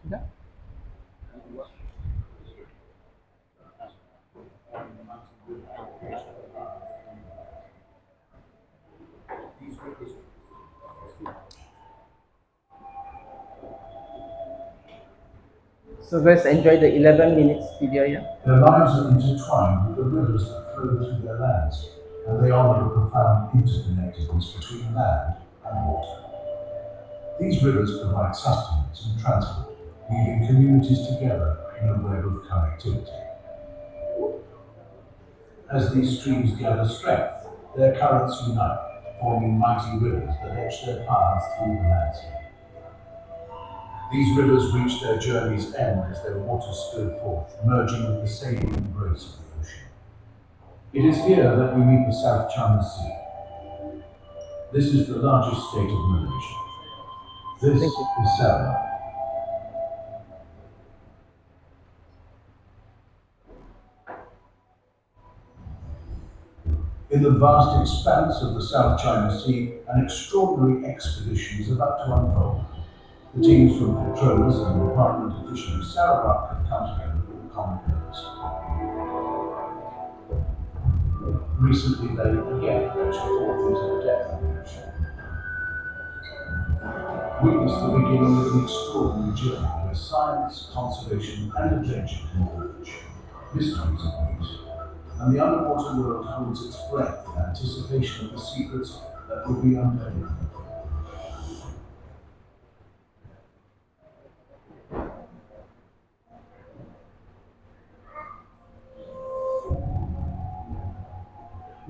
Sudah? So let's enjoy the 11 minutes video, yeah? Their lives are intertwined with the rivers that flow through their lands, and they honor the profound interconnectedness between land and water. These rivers provide sustenance and transport, weaving communities together in a web of connectivity. As these streams gather strength, their currents unite, forming mighty rivers that etch their paths through the landscape. These rivers reach their journey's end as their waters spill forth, merging with the saving embrace of the ocean. It is here that we meet the South China Sea. This is the largest state of Malaysia. This is Sarawak. In the vast expanse of the South China Sea, an extraordinary expedition is about to unfold. The teams from Petronas and the Department of Fisheries Sarawak have come together with a common purpose. Recently, they again ventured forth into the depth of the ocean. Witness the beginning of an extraordinary journey where science, conservation, and adventure converge. Mysteries await, and the underwater world holds its breath in anticipation of the secrets that will be unveiled.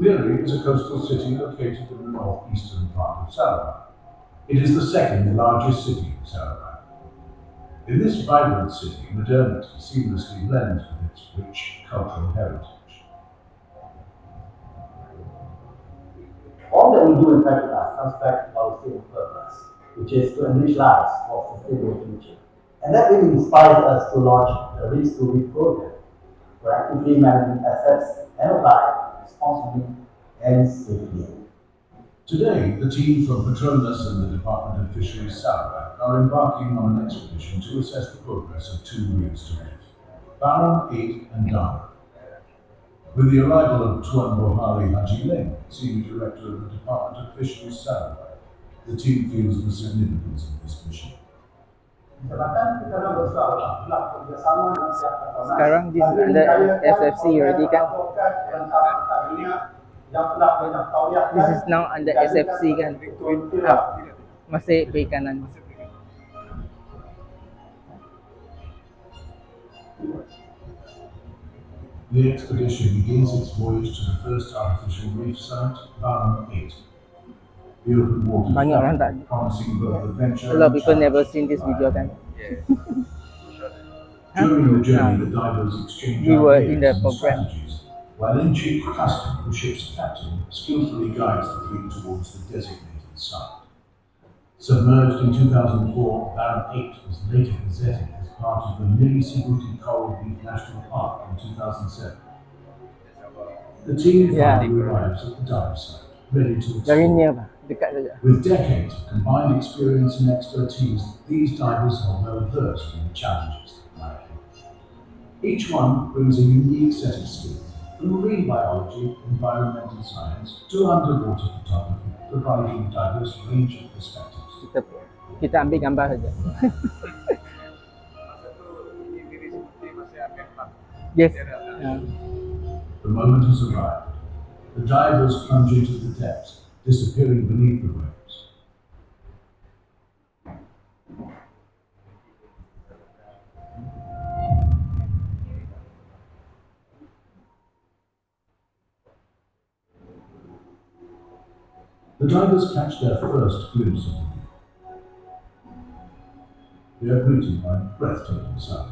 Miri is a coastal city located in the northeastern part of Sarawak. It is the second largest city in Sarawak. In this vibrant city, modernity seamlessly blends with its rich cultural heritage. All that we do in Petronas comes back to our same purpose, which is to enrich lives for a sustainable future. And that really inspires us to launch the Reach to Reach program, for actively managing assets and apply responsibly and safely. Today, the team from Petronas and the Department of Fisheries Sarawak are embarking on an expedition to assess the progress of two routes to reef, Barang 8 and Dara. With the arrival of Tuan Bohari Haji Ling, Senior Director of the Department of Fisheries Sarawak, the team feels the significance of this mission. Sekarang this is under SFC already kan? This is now under SFC kan? Masih perikanan. The expedition begins its voyage to the first artificial reef site, Barang 8. The open water Banyak orang tak. promising both adventure A lot of and people challenge. never seen this video kan? During the journey, the divers exchange We were in ideas the and program. strategies, while in-chief Custom, the ship's captain, skillfully guides the fleet towards the designated site. Submerged in 2004, Barang 8 was later gazetted as part of the Miri Coral Reef National Park in 2007. The team finally arrives at the dive site, ready to Very explore. near, dekat saja. With decades of combined experience and expertise, these divers are well versed in the challenges that lie ahead. Each one brings a unique set of skills, from marine biology, environmental science, to underwater photography, providing a diverse range of perspectives. Kita ambil gambar saja. Yes. The moment has arrived. The divers plunge into the depths, disappearing beneath the waves. The divers catch their first glimpse of the reef. They are greeted by breathtaking sight.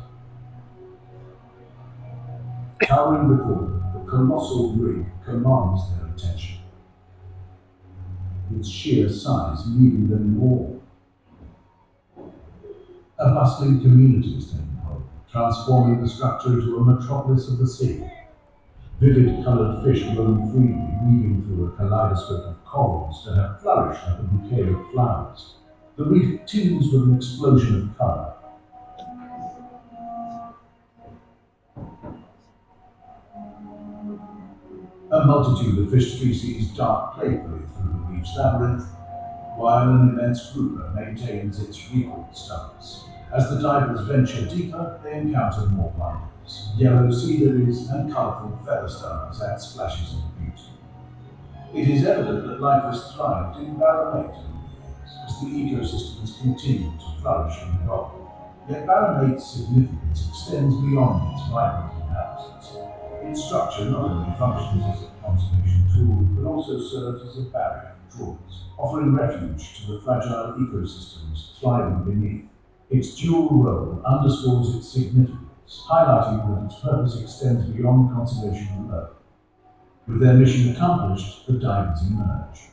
Towering before them, the colossal rig commands their attention. Its sheer size leaving them in awe. A bustling community is taking hold, transforming the structure into a metropolis of the sea. Vivid coloured fish roam freely, weaving through a kaleidoscope of corals that have flourished like a bouquet of flowers. The reef teems with an explosion of colour. A multitude of fish species dart playfully through the reef's labyrinth, while an immense grouper maintains its regal stance. As the divers venture deeper, they encounter more wonders. Yellow sea lilies and colourful feather stars add splashes of beauty. It is evident that life has thrived in Barang 8 over the years, as the ecosystems continue to flourish and evolve. Yet Barang 8's significance extends beyond its vibrant inhabitants. Its structure not only functions as a conservation tool, but also serves as a barrier for trawlers, offering refuge to the fragile ecosystems thriving beneath. Its dual role underscores its significance, highlighting that its purpose extends beyond conservation alone. With their mission accomplished, the divers emerge.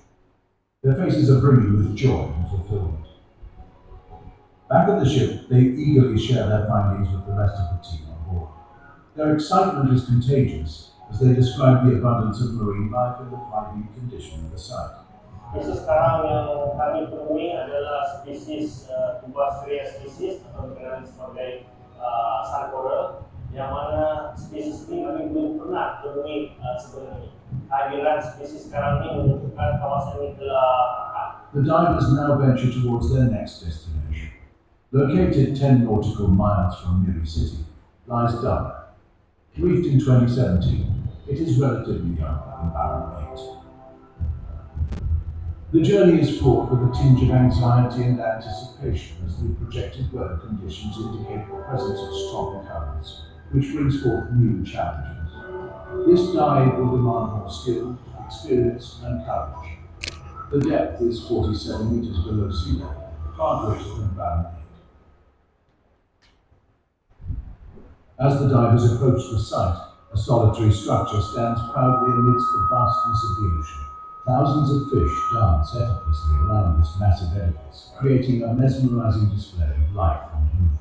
Their faces are brimming with joy and fulfillment. Back at the ship, they eagerly share their findings with the rest of the team on board. Their excitement is contagious as they describe the abundance of marine life and the thriving condition of the site. Spesies sekarang yang kami temui adalah spesies Tubaceae spesies atau dikenal sebagai sun coral, yang mana spesies ini kami belum pernah temui sebelum ini. Kehadiran spesies sekarang ini menunjukkan kawasan ini telah akan. The divers now venture towards their next destination. Located 10 nautical miles from Miri City lies Dara. Reefed in 2017, it is relatively younger than Barang 8. The journey is fraught with a tinge of anxiety and anticipation as the projected weather conditions indicate the presence of strong currents, which brings forth new challenges. This dive will demand more skill, experience, and courage. The depth is 47 meters below sea level, far greater than Barron Head. As the divers approach the site, a solitary structure stands proudly amidst the vastness of the ocean. Thousands of fish dance effortlessly around this massive edifice, creating a mesmerizing display of life and movement.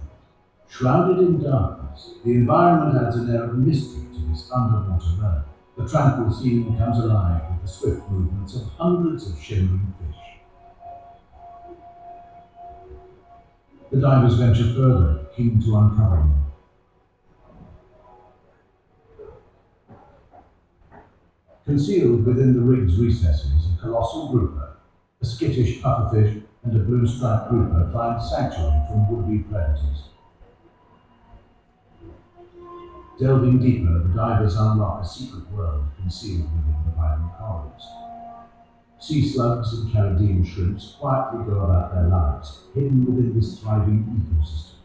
Shrouded in darkness, the environment adds an air of mystery to this underwater realm. The tranquil scene comes alive with the swift movements of hundreds of shimmering fish. The divers venture further, keen to uncover more. Concealed within the rig's recesses is a colossal grouper, a skittish pufferfish, and a blue-striped grouper find sanctuary from would-be predators. Delving deeper, the divers unlock a secret world concealed within the vibrant corals. Sea slugs and Caribbean shrimps quietly go about their lives, hidden within this thriving ecosystem.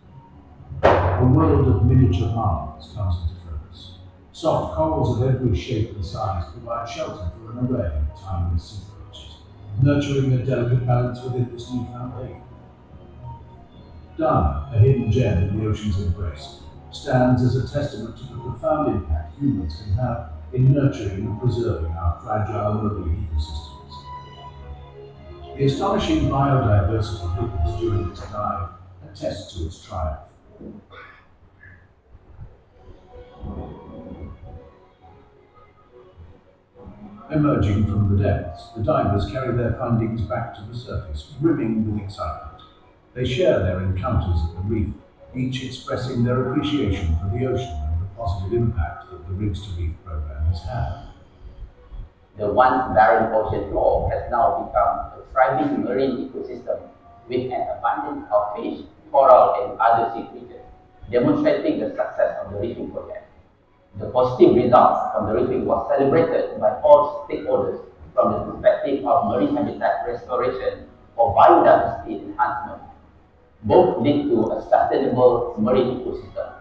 A world of miniature marvels comes into focus. Soft corals of every shape and size provide shelter for an array of tiny sea creatures, nurturing a delicate balance within this newfound haven. Dana, a hidden gem in the ocean's embrace, stands as a testament to the profound impact humans can have in nurturing and preserving our fragile marine ecosystems. The astonishing biodiversity witnessed during this dive attests to its triumph. Emerging from the depths, the divers carry their findings back to the surface, brimming with excitement. They share their encounters at the reef, each expressing their appreciation for the ocean and the positive impact that the Rigs to Reef program has had. The once barren ocean floor has now become a thriving marine ecosystem with an abundance of fish, coral, and other sea creatures, demonstrating the success of the reefing project. The positive results from the reefing was celebrated by all stakeholders from the perspective of marine habitat restoration or biodiversity enhancement. Both lead to a sustainable marine ecosystem.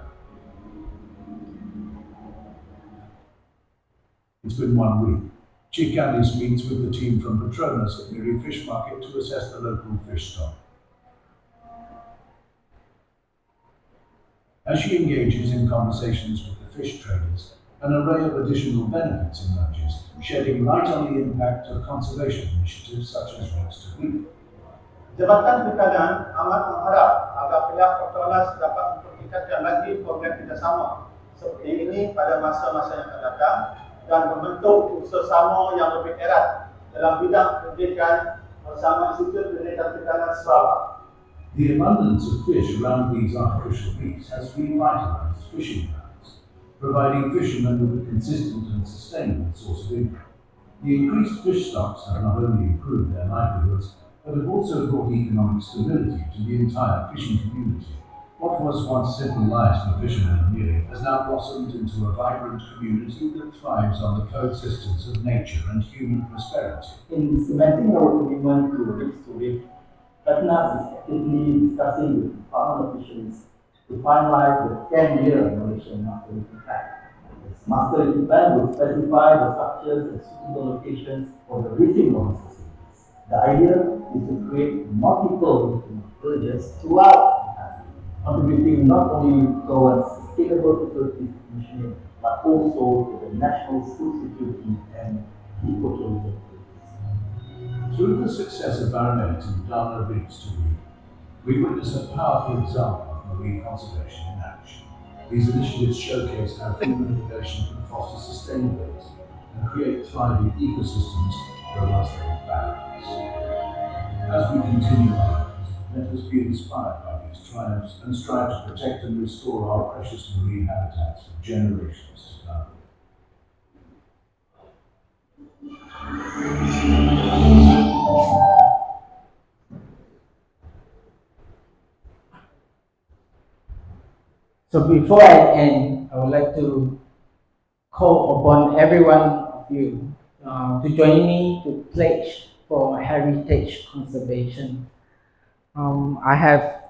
It's been 1 week. Chief Candice meets with the team from Petronas at Miri Fish Market to assess the local fish stock. As she engages in conversations with the fish traders, an array of additional benefits emerges, shedding light on the impact of conservation initiatives such as Rigs to Reef. Jabatan Tekanan amat mengharap agar pihak Petronas dapat mempertingkatkan lagi program kerjasama seperti ini pada masa-masa yang akan datang dan membentuk kerjasama yang lebih erat dalam bidang pendidikan bersama Institut Pendidikan Tekanan Sarawak. The abundance of fish around these artificial reefs has revitalized fishing grounds, providing fishermen with a consistent and sustainable source of income. The increased fish stocks have not only improved their livelihoods, but have also brought economic stability to the entire fishing community. What was once simple lives for fishermen in Miri has now blossomed into a vibrant community that thrives on the coexistence of nature and human prosperity. In cementing our commitment to reef, Petronas is actively discussing with the Department of Fisheries to finalize the 10-year Malaysian Master Reefing Plan. This Master Reefing Plan will specify the structures and suitable locations for the reefing of these facilities. The idea is to create multiple reefing villages throughout the country, contributing not only towards sustainable facilities commissioning, but also to the national food security and ecotourism. Through the success of Baronet and Dana Rigs to Reef, we witness a powerful example of marine conservation in action. These initiatives showcase how human innovation can foster sustainability and create thriving ecosystems where once there were barriers. As we continue our efforts, let us be inspired by these triumphs and strive to protect and restore our precious marine habitats for generations to come. So before I end, I would like to call upon every one of you to join me to pledge for heritage conservation. I have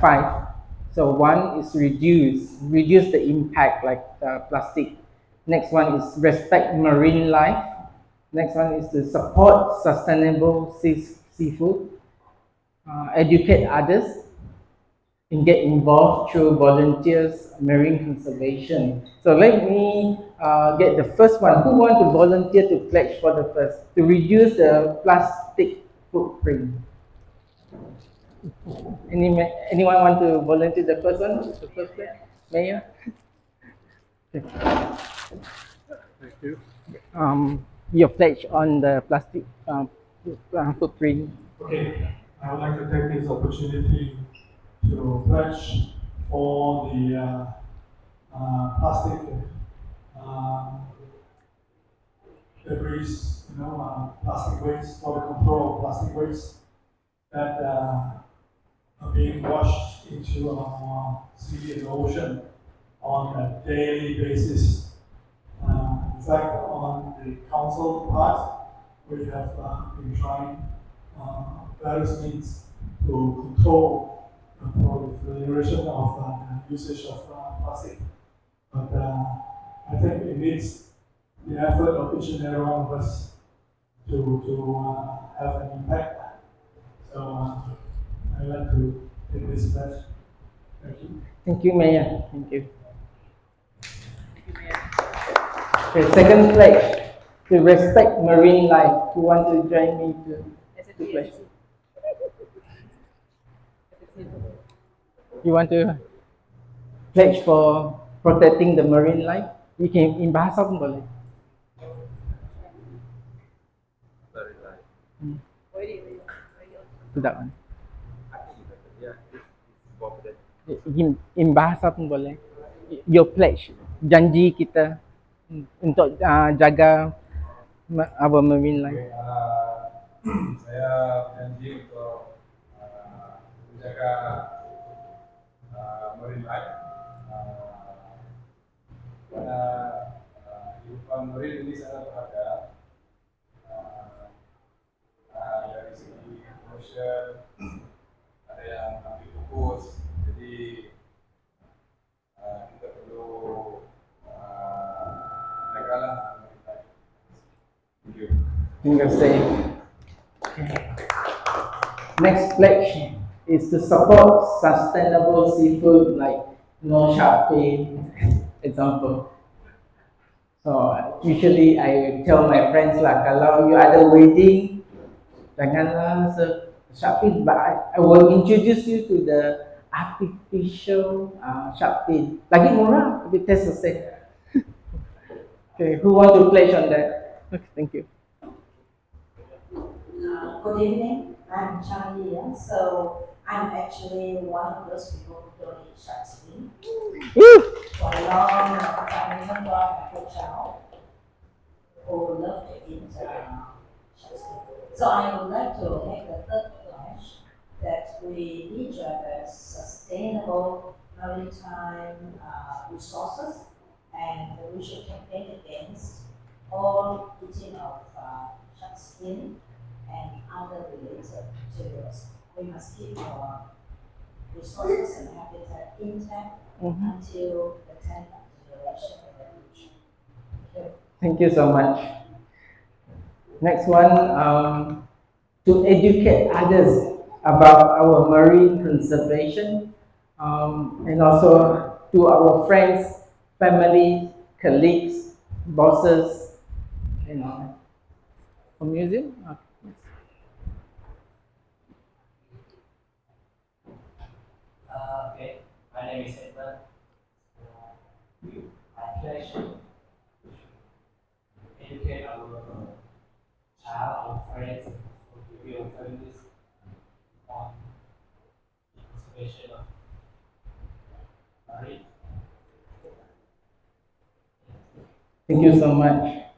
5. So one is reduce the impact like plastic Next one is respect marine life. Next one is to support sustainable seafood, educate others, and get involved through volunteers, marine conservation. So let me get the first one. Who want to volunteer to pledge for the first to reduce the plastic footprint? Anyone want to volunteer the first one? The first pledge, Mayor. Your pledge on the plastic footprint. Okay, I would like to take this opportunity to pledge for the plastic debris, plastic waste, for the control of plastic waste that are being washed into our sea and ocean on a daily basis. In fact, on the council part, we have been trying various means to control the proliferation of usage of plastic. But I think it needs the effort of each and every one of us to have an impact. So I'd like to take this pledge. Thank you. Thank you, Mayor. Thank you. Okay, second pledge, to respect marine life. Who want to join me to pledge? You want to pledge for protecting the marine life? You can in bahasa pun boleh. Tidak kan? In bahasa pun boleh. Your pledge, janji kita untuk jaga our marine life. Saya janji untuk menjaga marine life karena kehidupan marine ini sangat berharga dari segi ocean, ada yang anti pupus, jadi kita perlu jagalah marine life. Thank you. Terima kasih. Next pledge is to support sustainable seafood like no shark fin, example. So usually I tell my friends lah, kalau you ada wedding, janganlah shark fin, but I will introduce you to the artificial shark fin. Lagi murah, tapi test selesai. Okay, who want to pledge on that? Okay, thank you. Good evening, I'm Charlie. So I'm actually one of those people who donate shark fin. For a long time, even though I'm a child who love to eat shark fin. So I would like to make the third pledge that we need to have sustainable maritime resources, and we should campaign against all eating of shark fin and other related materials. We must keep our resources and habitat intact until the 10th generation of the future. Thank you so much. Next one, to educate others about our marine conservation, and also to our friends, family, colleagues, bosses, from museum. Okay, my name is Edward. I pledge to educate our child, our friends, our families on the conservation of marine. Thank you so much.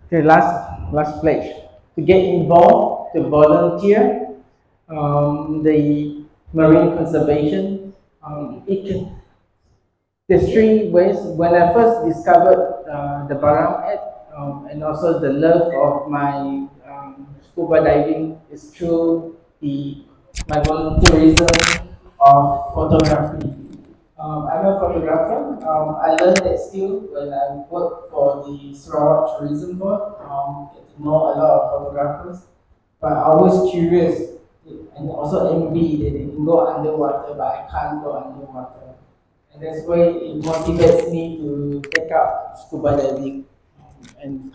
Okay, last pledge, to get involved, to volunteer, the marine conservation. There's three ways. When I first discovered the Barang app, and also the love of my scuba diving is through my volunteerism of photography. I'm a a photographer. I learned that skill when I worked for the Sarawak Tourism Board. Get to know a lot of photographers, but I was curious and also envy that they can go underwater, but I can't go underwater. And that's why it motivates me to take up scuba diving. And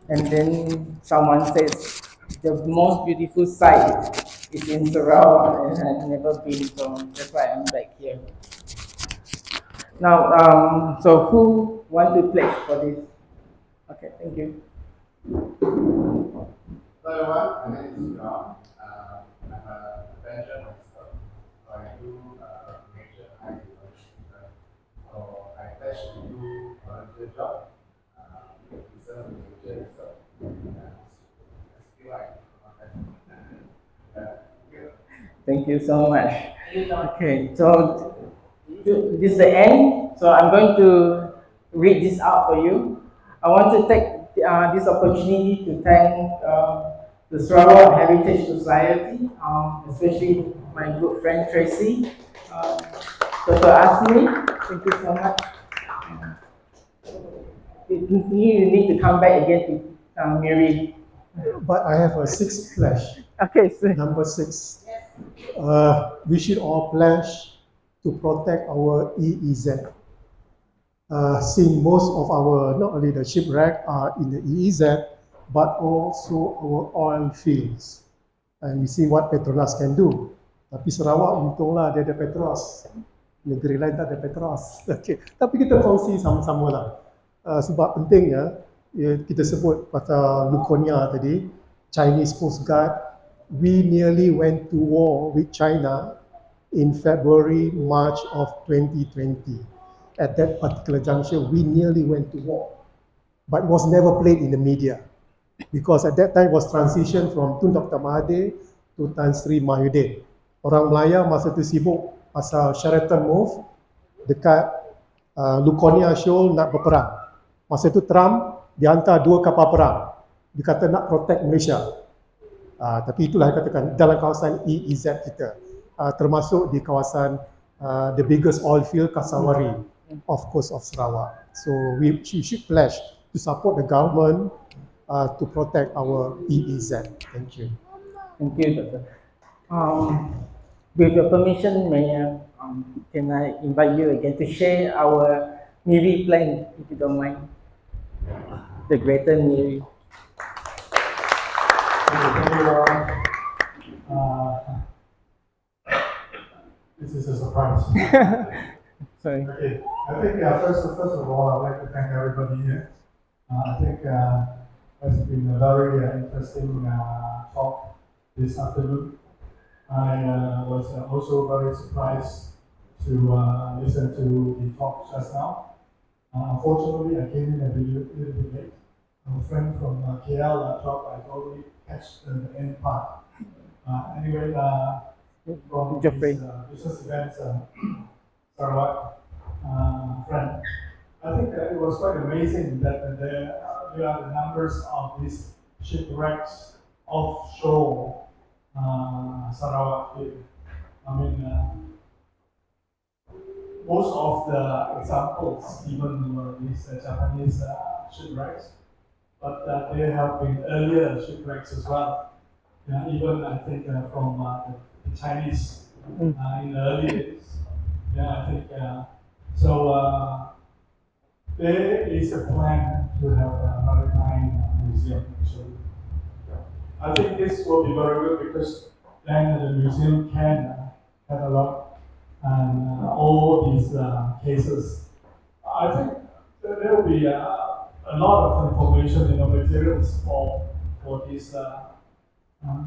and then someone says the most beautiful site is in Sarawak, and I've never been, so that's why I'm back here. Now, so who want to play for this? Okay, thank you. Hello everyone, my name is John. I'm a adventure myself. So I do nature hydrology. So I pledge to do volunteer job, preserve nature reserve. I feel like Thank you so much. Okay, so this is the end. So I'm going to read this out for you. I want to take this opportunity to thank the Sarawak Heritage Society, especially my good friend Tracy, Dr. Asmi. Thank you so much. You need to come back again to Miri. But I have a sixth pledge. Okay, so Number 6. We should all pledge to protect our EEZ. Seeing most of our, not only the shipwreck are in the EEZ, but also our oil fields. And we see what Petronas can do. Tapi Sarawak untunglah dia ada Petros. Negeri lain tak ada Petros. Okay. Tapi kita kongsi sama-sama lah. Sebab pentingnya, kita sebut pasal Luconia tadi, Chinese Coast Guard, we nearly went to war with China in February, March of 2020. At that particular juncture, we nearly went to war. But it was never played in the media. Because at that time was transition from Tun Dr. Mahathir to Tan Sri Mahyudin. Orang Melayu masa tu sibuk pasal Sheraton Move dekat Luconia Shoal nak berperang. Masa tu Trump dia hantar 2 kapal perang. Dia kata nak protect Malaysia. Tapi itulah katakan dalam kawasan EEZ kita. Termasuk di kawasan the biggest oil field Kasawari off coast of Sarawak. So we should pledge to support the government to protect our EEZ. Thank you. Thank you, Doctor. With your permission, can I invite you again to share our Miri plan, if you don't mind? The Greater Miri. Thank you. This is a surprise. Sorry. Okay. I think first of all, I'd like to thank everybody here. I think it's been a very interesting talk this afternoon. I was also very surprised to listen to the talk just now. Unfortunately, I came in a little bit late. A friend from KL thought I'd already catch the end part. Anyway, from this business events, Sarawak friend, I think it was quite amazing that there are the numbers of these shipwrecks offshore Sarawak here. I mean, most of the examples even were these Japanese shipwrecks, but there have been earlier shipwrecks as well. Even I think from the Chinese in the early days. I think so. There is a plan to have a maritime museum. Actually, I think this will be very good because then the museum can catalog and all these cases. I think there will be a lot of information, materials for this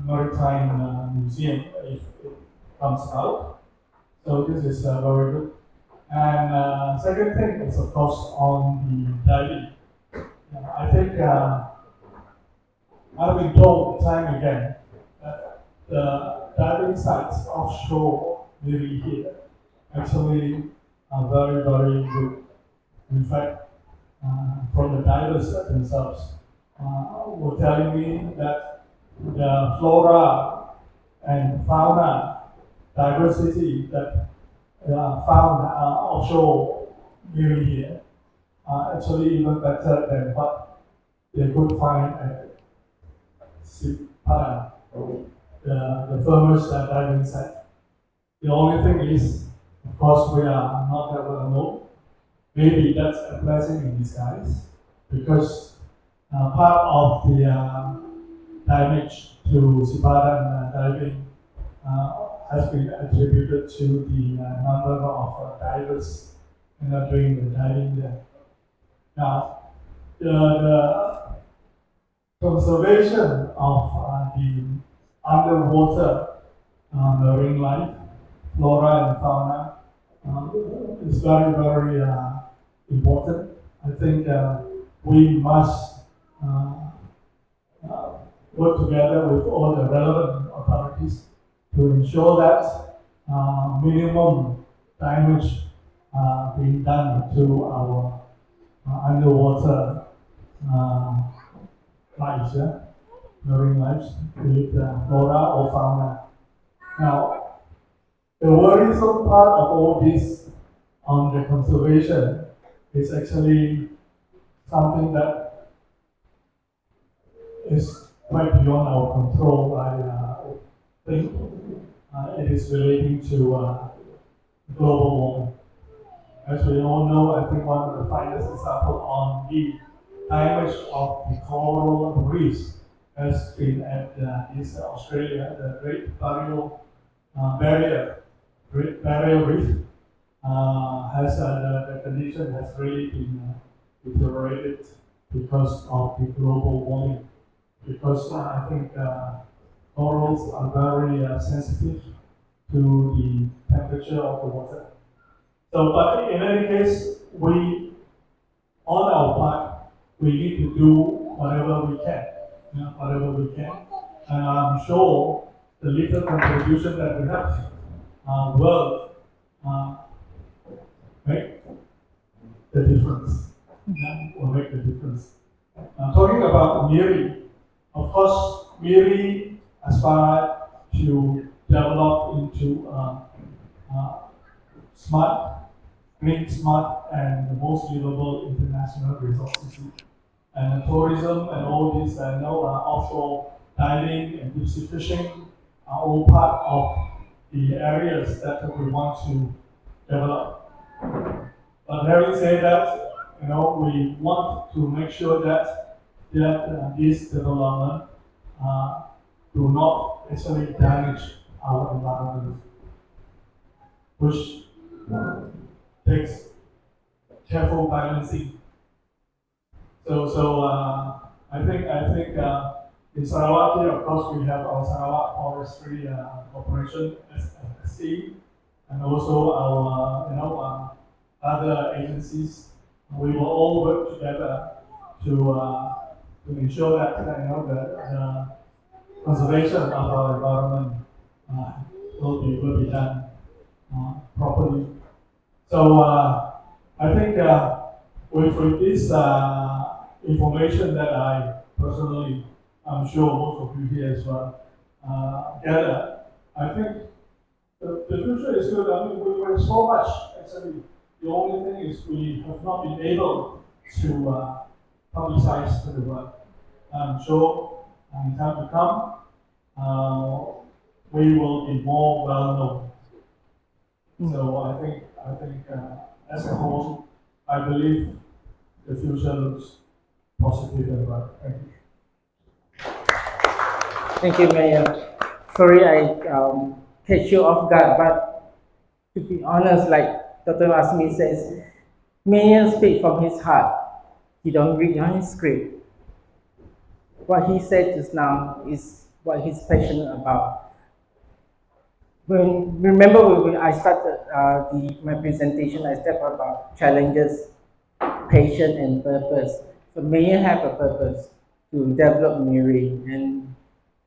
maritime museum if it comes out. So this is very good. And second thing is of course on the diving. I think I've been told time and again that the diving sites offshore Miri here actually are very, very good. In fact, from the divers themselves were telling me that the flora and fauna diversity that found offshore Miri here actually even better than what they could find at Sipadan, the firmest diving site. The only thing is, of course, we are not ever alone. Maybe that's a blessing in disguise, because part of the damage to Sipadan diving has been attributed to the number of divers doing the diving there. Now, the conservation of the underwater marine life, flora and fauna, is very, very important. I think we must work together with all the relevant authorities to ensure that minimum damage being done to our underwater lives, marine lives, be it flora or fauna. Now, the worrisome part of all this on the conservation is actually something that is quite beyond our control. I think it is relating to global warming. As we all know, I think one of the finest examples on the damage of the coral reefs has been at East Australia, the Great Barrier Reef. Has the condition has really been deteriorated because of the global warming. Because I think corals are very sensitive to the temperature of the water. So, but in any case, we, on our part, we need to do whatever we can, whatever we can. And I'm sure the little contribution that we have will make the difference. Will make the difference. Talking about Miri, of course, Miri aspired to develop into smart, green, smart, and the most livable international resort city. And tourism and all this, offshore diving and deep sea fishing are all part of the areas that we want to develop. But having said that, we want to make sure that this development do not actually damage our environment, which takes careful balancing. So I think in Sarawak here, of course, we have our Sarawak Forestry Corporation SFC, and also our other agencies. We will all work together to ensure that the conservation of our environment will be done properly. So I think with this information that I personally, I'm sure most of you here as well, gather, I think the future is good. I mean, we learned so much. Actually, the only thing is we have not been able to publicize to the world. I'm sure in time to come, we will be more well known. So I think as a whole, I believe the future looks positive and bright. Thank you. Thank you, Mayor. Sorry, I catch you off guard, but to be honest, like Dr. Asmi says, Mayor speaks from his heart. He don't read on his script. What he said just now is what he's passionate about. Remember when I started my presentation, I said about challenges, passion, and purpose. So Mayor have a purpose to develop Miri, and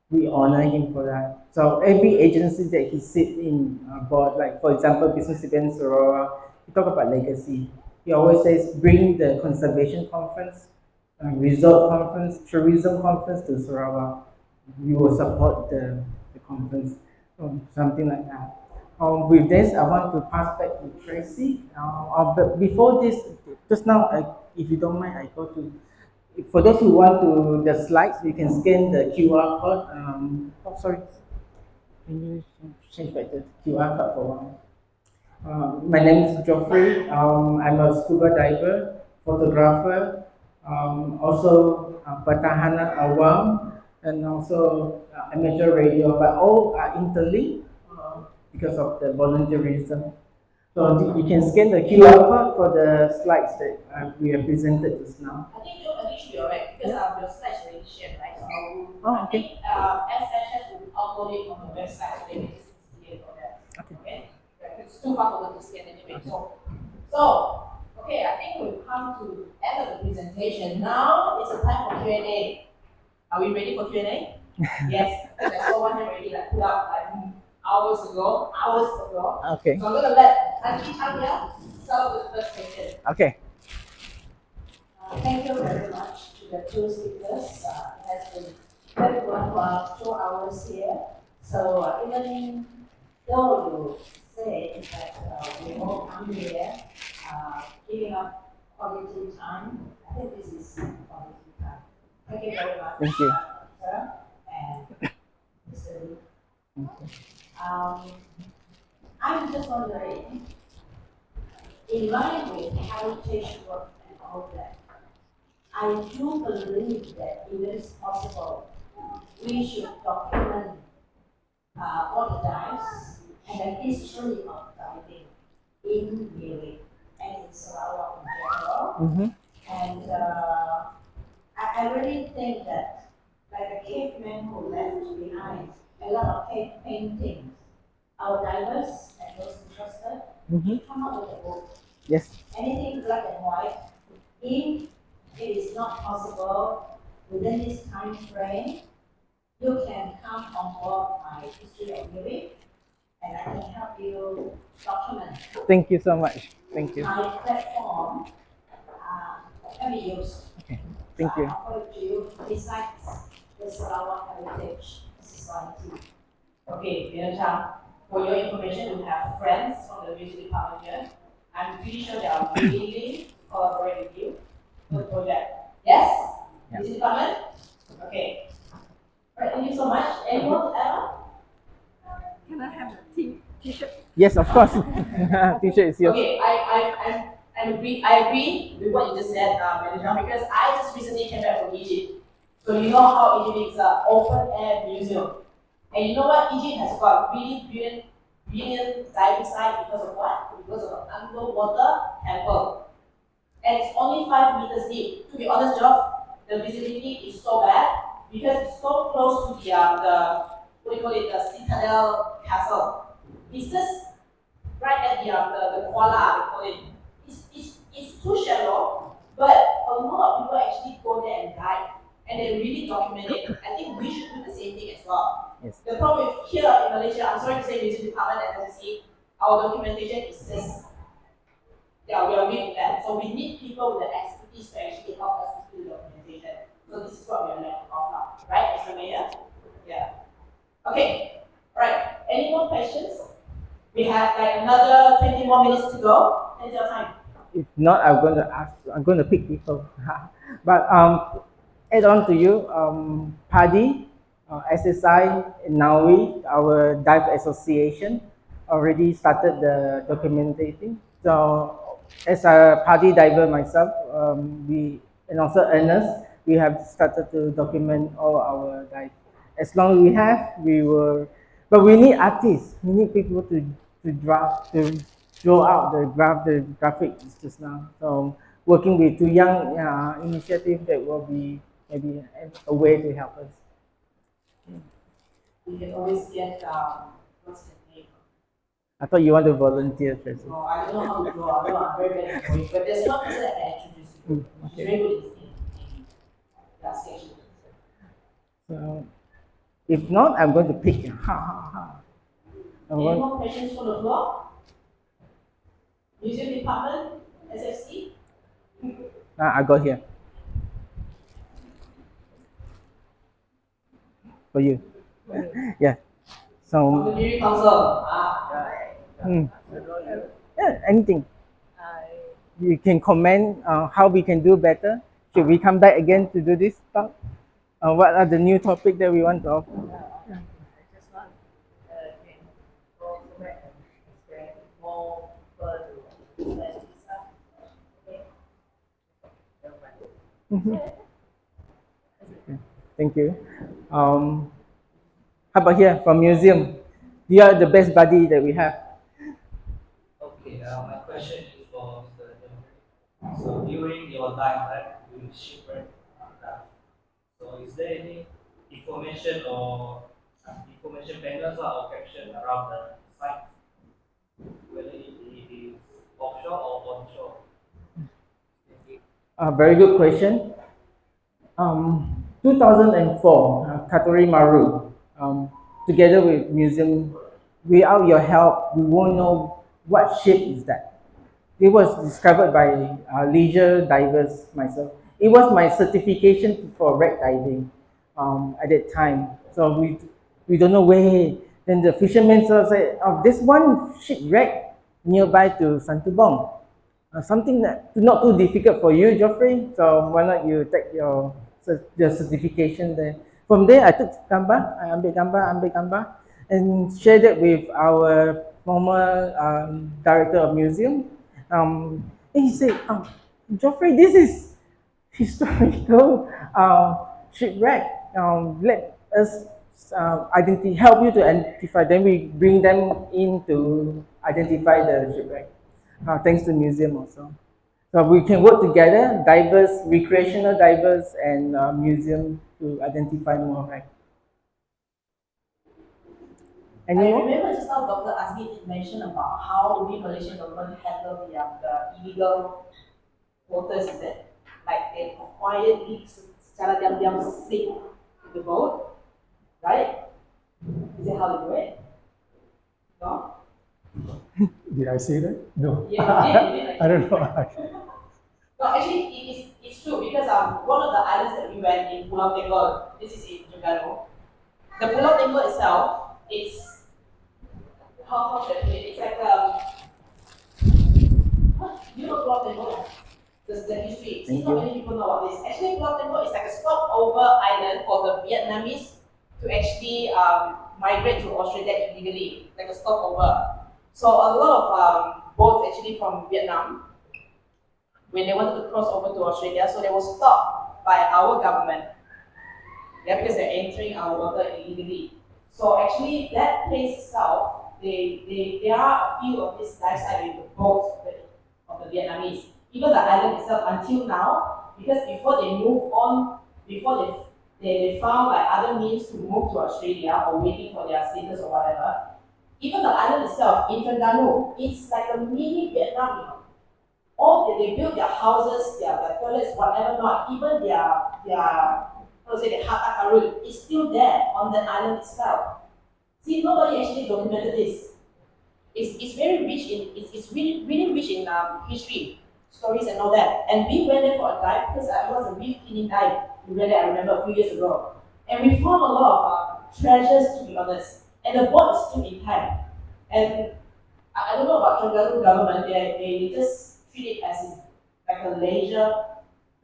we honor him for that. So every agency that he sits in board, like for example, Business Events Sarawak, he talk about legacy. He always says, bring the conservation conference, resort conference, tourism conference to Sarawak. We will support the conference, something like that. with this, I want to pass back to Tracy. But before this, just now, if you don't mind, I go to. For those who want to the slides, you can scan the QR code. Oh, sorry. Can you change back the QR code for one? My name is Geoffrey. I'm a scuba diver, photographer, also petahana awam, and also amateur radio. But all are interlinked because of the volunteerism. So you can scan the QR code for the slides that we have presented just now. I think you should be alright because your slides already shared, right? So Oh, okay. I think SHS will upload it on the website so they make it easier for them. Okay. It's too hard for them to scan anyway. So okay, I think we've come to the end of the presentation. Now it's the time for Q&A. Are we ready for Q&A? Yes. I saw one already like put up like hours ago. Okay. So I'm gonna let Auntie Tanya start with the first question. Okay. Thank you very much to the two speakers. It has been very worthwhile 2 hours here. So even though you say that we all come here giving up quality time, I think this is quality time. Thank you very much. Thank you. Sir and Mr. Lee. I'm just wondering, in line with heritage work and all that, I do believe that if it is possible, we should document all the dives and the history of diving in Miri and in Sarawak in general. And I really think that, like a caveman who left behind a lot of cave paintings, our divers and those interested come up with a book. Yes. Anything black and white, if it is not possible within this time frame, you can come on board my history of Miri, and I can help you document. Thank you so much. Thank you. My platform can be used. Okay. Thank you. I offer it to you besides the Sarawak Heritage Society. Okay, Vian Chang, for your information, we have friends from the music department here. I'm pretty sure they are willing to collaborate with you for the project. Yes? Yeah. Music department? Okay. All right, thank you so much. Anyone else? Can I have a t-shirt? Yes, of course. T-shirt is yours. Okay, I agree with what you just said, Manager, because I just recently came back from Egypt. So you know how Egypt is an open air museum. And you know what? Egypt has got really brilliant diving site because of what? Because of an underwater temple. And it's only 5 meters deep. To be honest, Geoff, the visibility is so bad because it's so close to the Citadel Castle. It's just right at the koala, they call it. It's too shallow, but a lot of people actually go there and dive, and they really document it. I think we should do the same thing as well. Yes. The problem with here in Malaysia, I'm sorry to say, music department and FCC, our documentation is just, we are weak with that. So we need people with the expertise to actually help us do the documentation. So this is what we are left of now, right, Mr. Mayor? Yeah. Okay. All right. Any more questions? We have like another 20 more minutes to go. Plenty of time. If not, I'm going to pick people. But add on to you, PADI, SSI, NAUI, our dive association, already started the documenting. So as a PADI diver myself, and also Ernest, we have started to document all our dive. As long as we have, but we need artists. We need people to draw out the graphics just now. So working with Tuyang initiative, that will be maybe a way to help us. We can always get what's his name? I thought you want to volunteer, Tracy. No, I don't know how to draw. I know I'm very bad at drawing, but there's one person that can introduce you. She's very good in that sketching. So if not, I'm going to pick. Any more questions from the floor? Museum department, SFC? I got here. For you. Yeah. So. From the Miri Council. Hmm. Yeah, anything. You can comment how we can do better. Should we come back again to do this talk? What are the new topic that we want to offer? Mhm. Okay, thank you. How about here from museum? You are the best buddy that we have. Okay, my question is for Mr. Jeffrey. So during your time, right, during shipwreck, so is there any information or information panels or caption around the site, whether it is offshore or onshore? Very good question. 2004, Katori Maru, together with museum, without your help, we won't know what ship is that. It was discovered by leisure divers myself. It was my certification for wreck diving at that time. So we don't know where. Then the fishermen sort of said, oh, there's one shipwreck nearby to Santubong. Something that not too difficult for you, Geoffrey. So why not you take your certification there? From there, I took gambar, I ambil gambar, and shared it with our former director of museum. And he said, Geoffrey, this is historical shipwreck. Let us help you to identify. Then we bring them in to identify the shipwreck. Thanks to museum also. So we can work together, divers, recreational divers, and museum to identify more. Right? I Anyone? remember just now Dr. Azmi did mention about how we Malaysian government handle the illegal waters, is it? Like they quietly, secara diam-diam sink the boat, right? Is that how they do it? No? Did I say that? No. Yeah, you did. I don't know. No, actually, it's true because one of the islands that we went in Pulau Tenggol, this is in Terengganu. The Pulau Tenggol itself, it's how should I put it? It's like you know Pulau Tenggol, the history. See, not many people know about this. Actually, Pulau Tenggol is like a stopover island for the Vietnamese to actually migrate to Australia illegally, like a stopover. So a lot of boats actually from Vietnam, when they wanted to cross over to Australia, so they were stopped by our government. Yeah, because they're entering our water illegally. So actually, that place itself, there are a few of these lifestyle with the boats of the Vietnamese. Even the island itself, until now, because before they move on, before they found like other means to move to Australia or waiting for their status or whatever. Even the island itself, in Terengganu, it's like a mini Vietnam, you know. All they build their houses, their toilets, whatever not, even their how to say the harta karun is still there on the island itself. See, nobody actually documented this. It's very rich in it's really really rich in history, stories and all that. And we went there for a dive because it was a reef cleaning dive. We went there, I remember a few years ago, and we found a lot of treasures, to be honest. And the boat is still intact. And I don't know about Terengganu government. They just treat it as like a leisure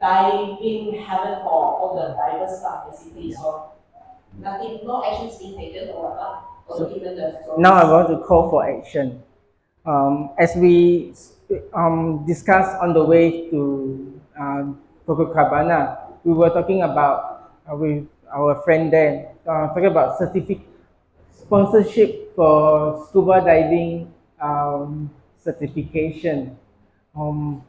diving heaven for all the divers stuff basically. So nothing, no action is being taken or whatnot. Or even the Now I want to call for action. As we discussed on the way to Copacabana, we were talking about with our friend there, talking about sponsorship for scuba diving certification. Um,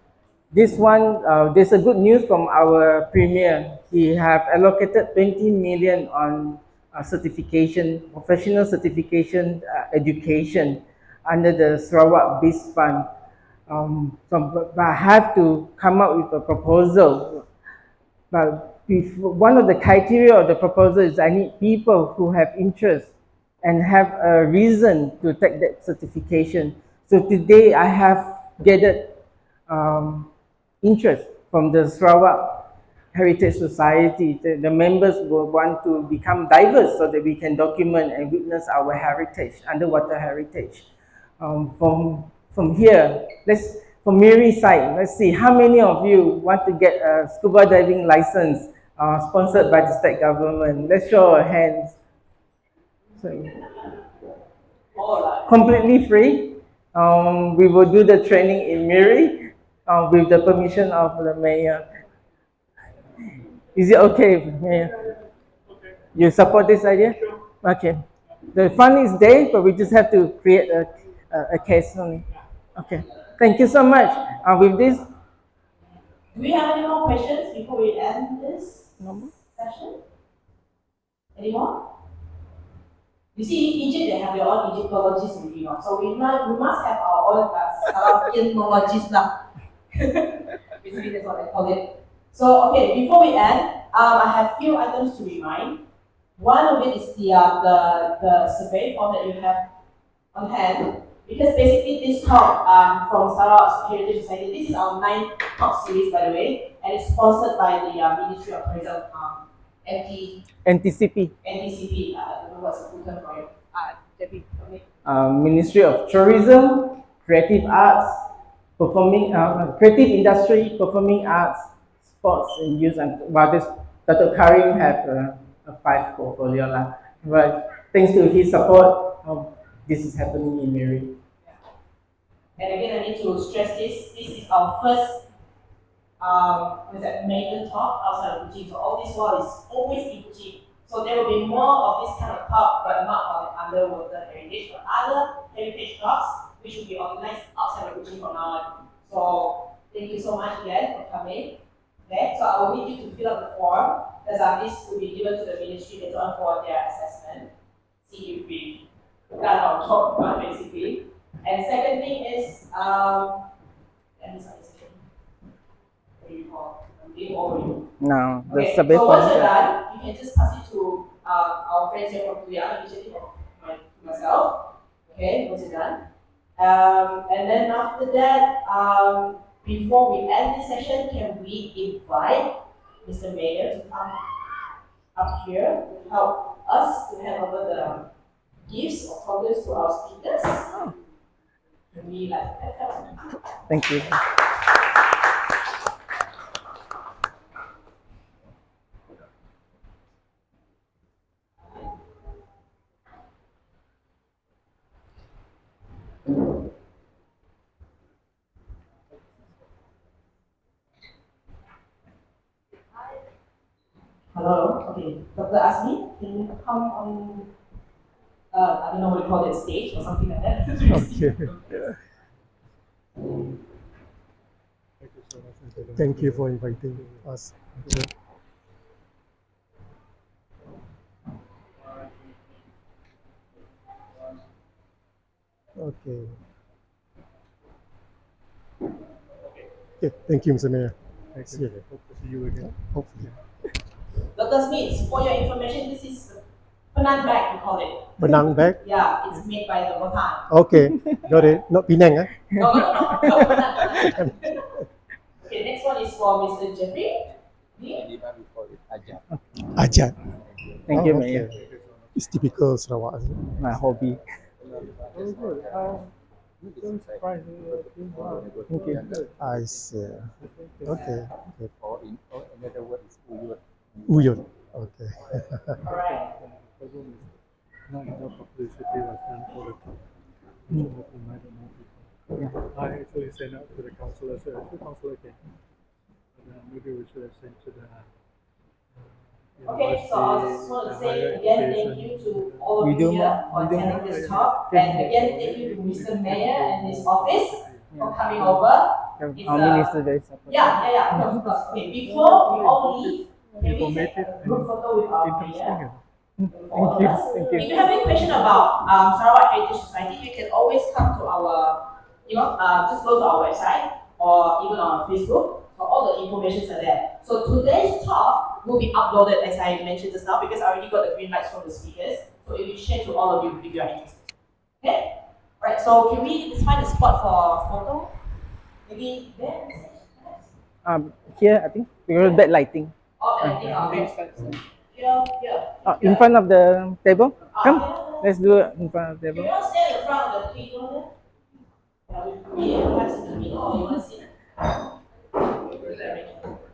this one, there's a good news from our premier. He have allocated 20 million on certification, professional certification education under the Sarawak Biz Fund. But I have to come up with a proposal. But one of the criteria of the proposal is I need people who have interest and have a reason to take that certification. So today I have gathered interest from the Sarawak Heritage Society. The members will want to become divers so that we can document and witness our heritage, underwater heritage. from here, from Miri side, let's see how many of you want to get a scuba diving license sponsored by the state government. Let's show our hands. So, completely free. We will do the training in Miri with the permission of the mayor. Is it okay, mayor? You support this idea? Okay. The fund is there, but we just have to create a case only. Okay. Thank you so much. With this, Do we have any more questions before we end this session? Any more? You see, Egypt, they have their own Egyptologists already, you know. So we must have our own Sarawakianologists now. Basically, that's what I call it. So, okay, before we end, I have few items to remind. One of it is the survey form that you have on hand, because basically this talk from Sarawak Heritage Society, this is our 9th talk series, by the way, and it's sponsored by the Ministry of Tourism, NTCP. NTCP, I don't know what's the full term for it. Debbie, okay. Ministry of Tourism, Creative Arts, Performing, Creative Industry, Performing Arts, Sports and Youth, and while this, Dr. Karim have a 5 portfolio lah. But thanks to his support, this is happening in Miri. And again, I need to stress this. This is our first maiden talk outside of Kuching. So all this while is always in Kuching. So there will be more of this kind of talk, but not on underwater heritage, but other heritage talks, which will be organized outside of Kuching from now on. So thank you so much again for coming. Okay, so I will need you to fill out the form, as this will be given to the ministry later on for their assessment. See if we done our job, basically. And second thing is, let me start this again. What do you call? I'm doing over you. No, the Okay, survey so form. once you're done, you can just pass it to our friends here from Tuyang, initiative of myself. Okay, once you're done. And then after that, before we end this session, can we invite Mr. Mayor to come up here to help us to hand over the gifts or tokens to our speakers? Can we like that? Thank you. Hello, okay. Dr. Asmi, can you come on, I don't know what you call it, stage or something like that? Okay. Thank you for inviting us. Okay. Okay. Thank you, Mr. Mayor. Thank you. Hope to see you again. Hopefully. Dr. Smith, for your information, this is Penang bag, we call it. Penang bag? Yeah, it's made by the Botan. Okay, got it. Not Penang, eh? No, Penang. Okay, next one is for Mr. Jeffrey. Ajat. Thank you, okay. Mayor. It's typical Sarawak. My hobby. Oh, good. Thank you. I see. Okay. In another word is uyut. Uyut. Okay. Alright. Not enough publicity was done for the talk. So hopefully might have more people. Yeah. I actually sent out to the councillor, so if the councillor came, maybe we should have sent to the Okay, so I just want to say again thank you to all of you here for attending this talk, and again thank you to Mr. Mayor and his office for coming over. Our minister very supportive. Yeah, of course. Okay, before we all leave, can we take a group photo with our mayor? Thank you. Thank you. If you have any question about Sarawak Heritage Society, you can always come to our, just go to our website or even on Facebook. So all the information are there. So today's talk will be uploaded, as I mentioned just now, because I already got the green lights from the speakers. So it will be shared to all of you if you are interested. Okay? Right, so can we find a spot for photo? Maybe there? Here, I think, because bad lighting. Oh, lighting, Here. In front of the table? Come, let's do it in front of the Can table. you all stand in front of the table Okay, perhaps intervene or you want to sit?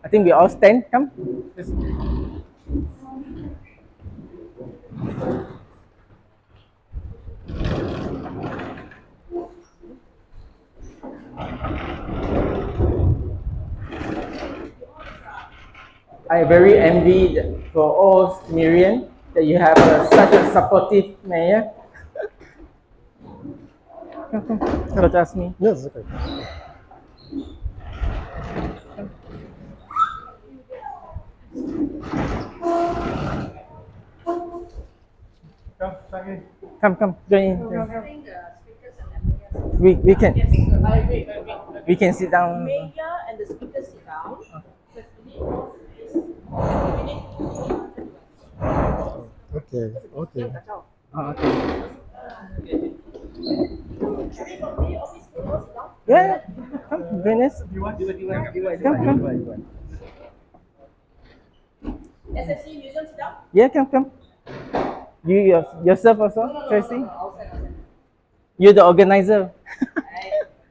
I think we all stand. Come. Just- I very envy for all Miriam that you have such a supportive mayor. Come. Go to ask me. Yes, okay. Come. Join in. We can. I agree. We can sit down. Mayor and the speaker sit down. Because we need more space. We need Okay, okay. Okay. from the office to go sit down. Yeah. Come. Join us. Come. SFC museum sit down. Yeah. Come. You yourself also, Tracy. Outside. You're the organizer.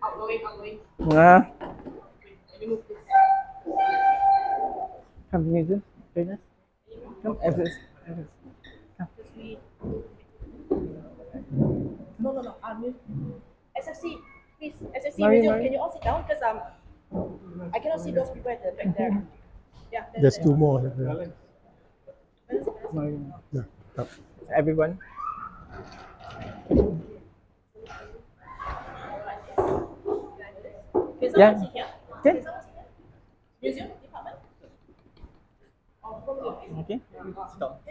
Outgoing. Nah. Let me move this. Come, museum. Join us. Come. Everest. Come. No. SFC, please. SFC Mari, museum, Mari. can you all sit down? Because I cannot see those people at the back there. Yeah. There's two more. Yeah. Everyone. Can Yeah. someone sit here? Okay. Can someone sit here? Museum department. Oh, from the office. Okay. Stop.